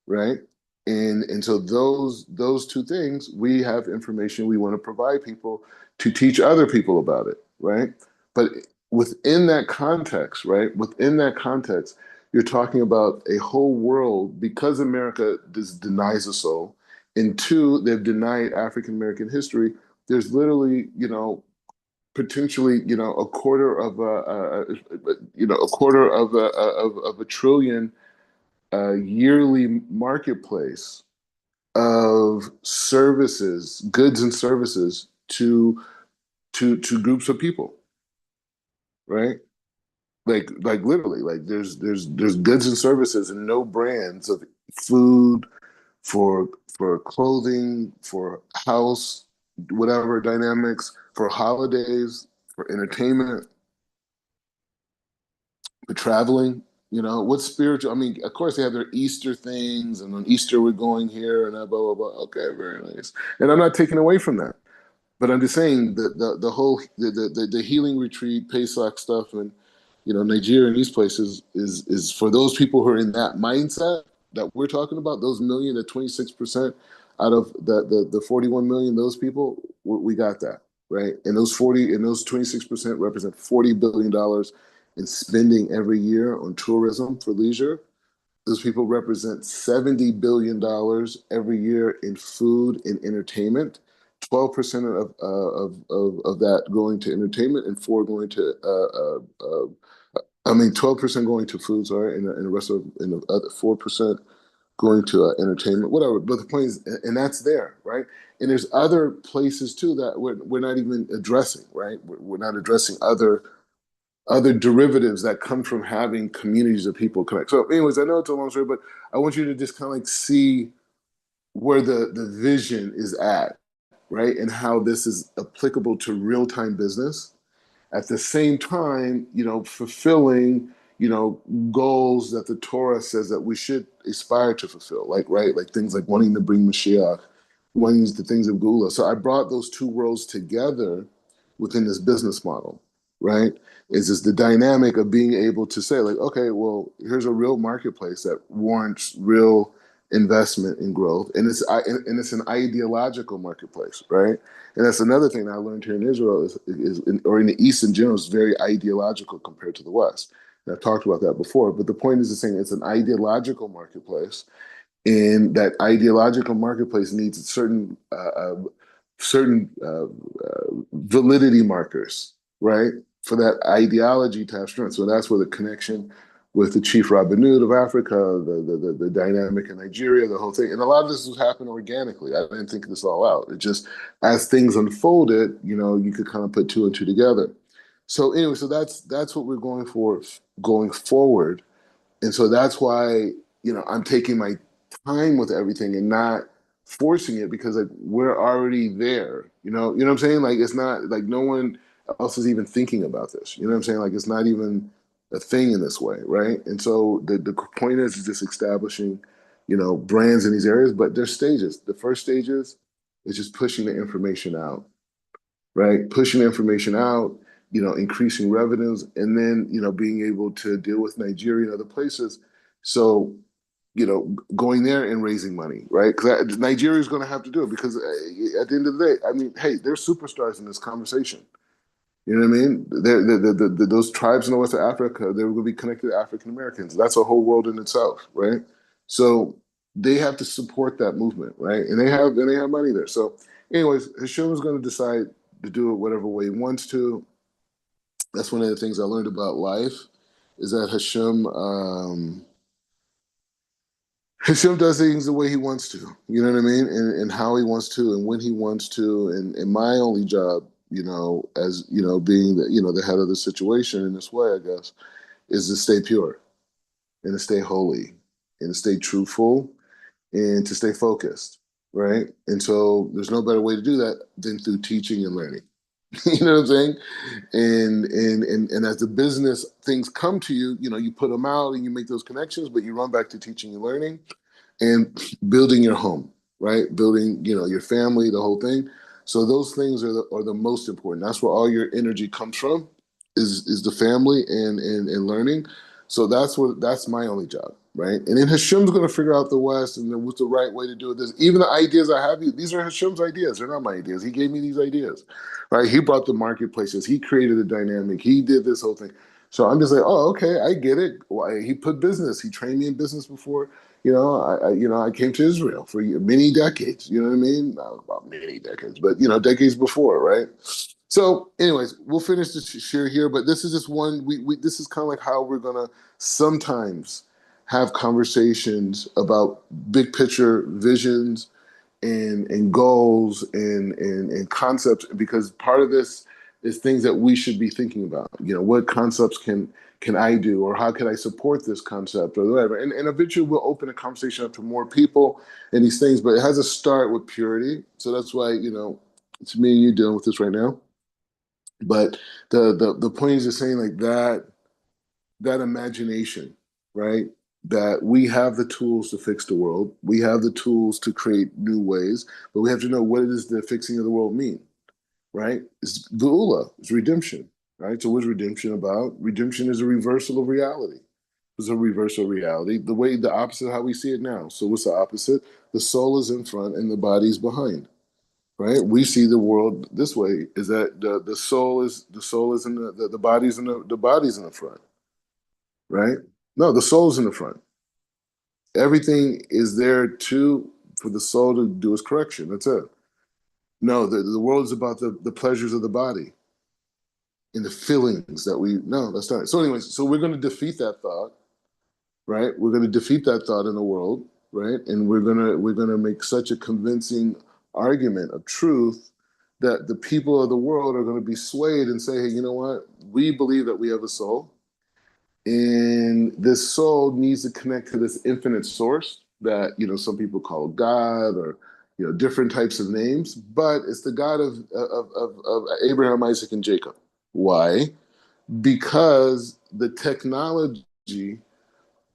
right? And so those two things, we have information we want to provide people to teach other people about it, right? But within that context, right? Within that context, you're talking about a whole world because America denies the soul, and two, they've denied African American history. There's literally, potentially, a quarter of a quarter of a trillion yearly marketplace of services, goods and services to groups of people, right? Like literally, like there's goods and services and no brands of food for clothing, for house, whatever dynamics, for holidays, for entertainment, for traveling. What's spiritual? I mean, of course they have their Easter things, and on Easter we're going here and that, blah blah blah. Okay, very nice. And I'm not taking away from that, but I'm just saying that the whole the healing retreat, Pesach stuff, and Nigeria and these places is for those people who are in that mindset that we're talking about. Those million, the 26% out of the 41 million, those people, we got that. right? And those 26% represent $40 billion in spending every year on tourism for leisure. Those people represent $70 billion every year in food and entertainment. 12% of that going to entertainment and four going to I mean 12% going to food, sorry, and the rest of and the other 4% going to entertainment, whatever. But the point is, and that's there, right? And there's other places too that we're not even addressing, right? We're not addressing other derivatives that come from having communities of people connect. So, anyways, I know it's a long story, but I want you to just kind of like see where the vision is at, right? And how this is applicable to real time business at the same time, fulfilling, goals that the Torah says that we should aspire to fulfill, like, right, like things like wanting to bring Mashiach, wanting the things of Gula. So I brought those two worlds together within this business model, right? Is this the dynamic of being able to say, like, okay, well, here's a real marketplace that warrants real investment and growth, and it's an ideological marketplace, right? And that's another thing that I learned here in Israel or in the East in general, is very ideological compared to the West. And I've talked about that before, but the point is the same. It's an ideological marketplace, and that ideological marketplace needs validity markers, right, for that ideology to have strength. So that's where the connection with the chief rabbinute of Africa, the dynamic in Nigeria, the whole thing, and a lot of this has happened organically. I didn't think this all out. It just, as things unfolded, you could kind of put two and two together. So anyway, so that's what we're going for going forward, and so that's why, I'm taking my time with everything and not forcing it, because like we're already there. You know what I'm saying? Like it's not like no one else is even thinking about this. You know what I'm saying? Like it's not even a thing in this way, right? And so the point is just establishing, brands in these areas, but there's stages. The first stages is just pushing the information out, right? Pushing information out, increasing revenues, and then, being able to deal with Nigeria and other places. So, going there and raising money, right? Because Nigeria is going to have to do it, because at the end of the day, I mean, hey, they're superstars in this conversation. You know what I mean? Those tribes in the West of Africa, they're going to be connected to African Americans. That's a whole world in itself, right? So they have to support that movement, right? And they have money there. So, anyways, Hashem is going to decide to do it whatever way he wants to. That's one of the things I learned about life, is that Hashem does things the way he wants to. You know what I mean? And how he wants to, and when he wants to. And my only job, as being the head of the situation in this way, I guess, is to stay pure and to stay holy and to stay truthful and to stay focused, right? And so there's no better way to do that than through teaching and learning. You know what I'm saying? And as the business things come to you, you put them out and you make those connections, but you run back to teaching and learning and building your home, right? Building, your family, the whole thing. So those things are the most important. That's where all your energy comes from, is the family and learning. So that's my only job, right? And then Hashem's going to figure out the West and then what's the right way to do this. Even the ideas I have, these are Hashem's ideas. They're not my ideas. He gave me these ideas, right? He brought the marketplaces. He created a dynamic. He did this whole thing. So I'm just like, oh, okay, I get it. Why he put business. He trained me in business before. I came to Israel for many decades. You know what I mean? Not about many decades, but decades before, right? So, anyways, we'll finish the share here, but this is just one. We this is kind of like how we're gonna sometimes have conversations about big picture visions and goals and concepts, because part of this is things that we should be thinking about. What concepts can I do, or how can I support this concept, or whatever. And eventually we'll open a conversation up to more people and these things, but it has to start with purity. So that's why, it's me and you dealing with this right now. But the point is just saying, like, that imagination, right? That we have the tools to fix the world. We have the tools to create new ways, but we have to know what it is the fixing of the world mean, right? It's Geula, it's redemption, right? So what's redemption about? Redemption is a reversal of reality. It's a reversal of reality, the opposite of how we see it now. So what's the opposite? The soul is in front and the body is behind, right? We see the world this way: is that the soul is in the body's in the body's in the front, right? No, the soul's in the front. Everything is there to for the soul to do its correction. That's it. No, the world is about the pleasures of the body and the feelings that we. No, that's not it. So, anyways, so we're going to defeat that thought, right? We're going to defeat that thought in the world, right? And we're gonna make such a convincing argument of truth that the people of the world are going to be swayed and say, hey, you know what? We believe that we have a soul, and this soul needs to connect to this infinite source that some people call God, or different types of names, but it's the God of Abraham, Isaac, and Jacob. Why? Because the technology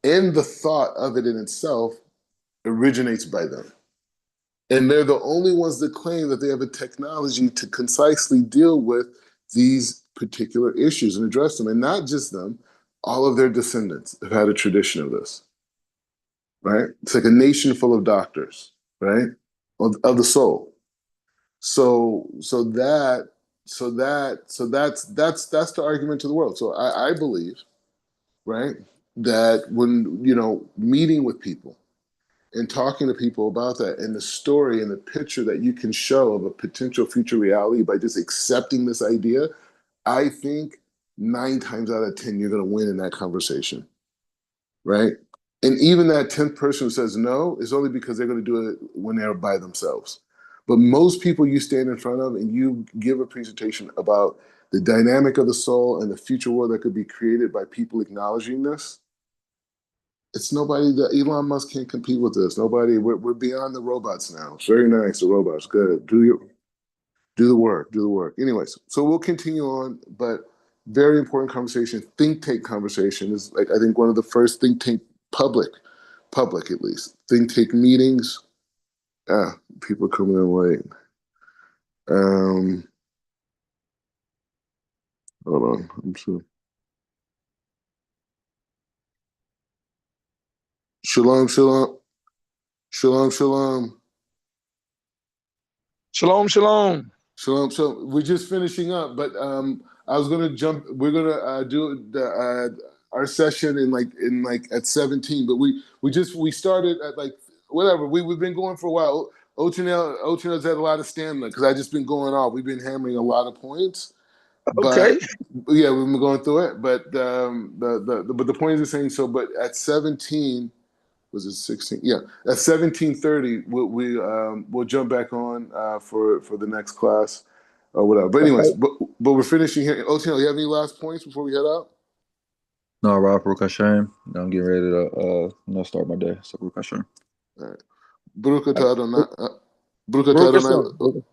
and the thought of it in itself originates by them. And they're the only ones that claim that they have a technology to concisely deal with these particular issues and address them. And not just them, all of their descendants have had a tradition of this, right? It's like a nation full of doctors, right? Of the soul. So that's the argument to the world. So I believe, right, that when meeting with people and talking to people about that, and the story and the picture that you can show of a potential future reality by just accepting this idea, I think 9 times out of 10 you're going to win in that conversation, right? And even that 10th person who says no is only because they're going to do it when they're by themselves. But most people you stand in front of and you give a presentation about the dynamic of the soul and the future world that could be created by people acknowledging this, it's nobody that Elon Musk can't compete with this. Nobody. We're beyond the robots now. It's very nice. The robots, good. Do the work. Do the work. Anyways, so we'll continue on, but very important conversation. Think tank conversation is like I think one of the first think tank public at least think tank meetings. People coming in late. Um, hold on. I'm sure. Shalom, shalom, shalom, shalom. Shalom, shalom. So we're just finishing up, but I was gonna jump. We're gonna do our session in like at 17, but we started at like whatever. We've been going for a while. Ochanel's had a lot of stamina because I just been going off. We've been hammering a lot of points, Okay. but yeah, we've been going through it. But but the point is the same. So, but at 17 was it 16? Yeah, at 17:30, we'll jump back on for the next class or whatever. But anyways, Okay. but we're finishing here. Otino, you have any last points before we head out? No, Rob, Baruch Hashem. I'm getting ready to start my day. So Baruch Hashem. All right. Baruch All right. atah Adonai. Baruch atah Baruch Adonai. Hashem.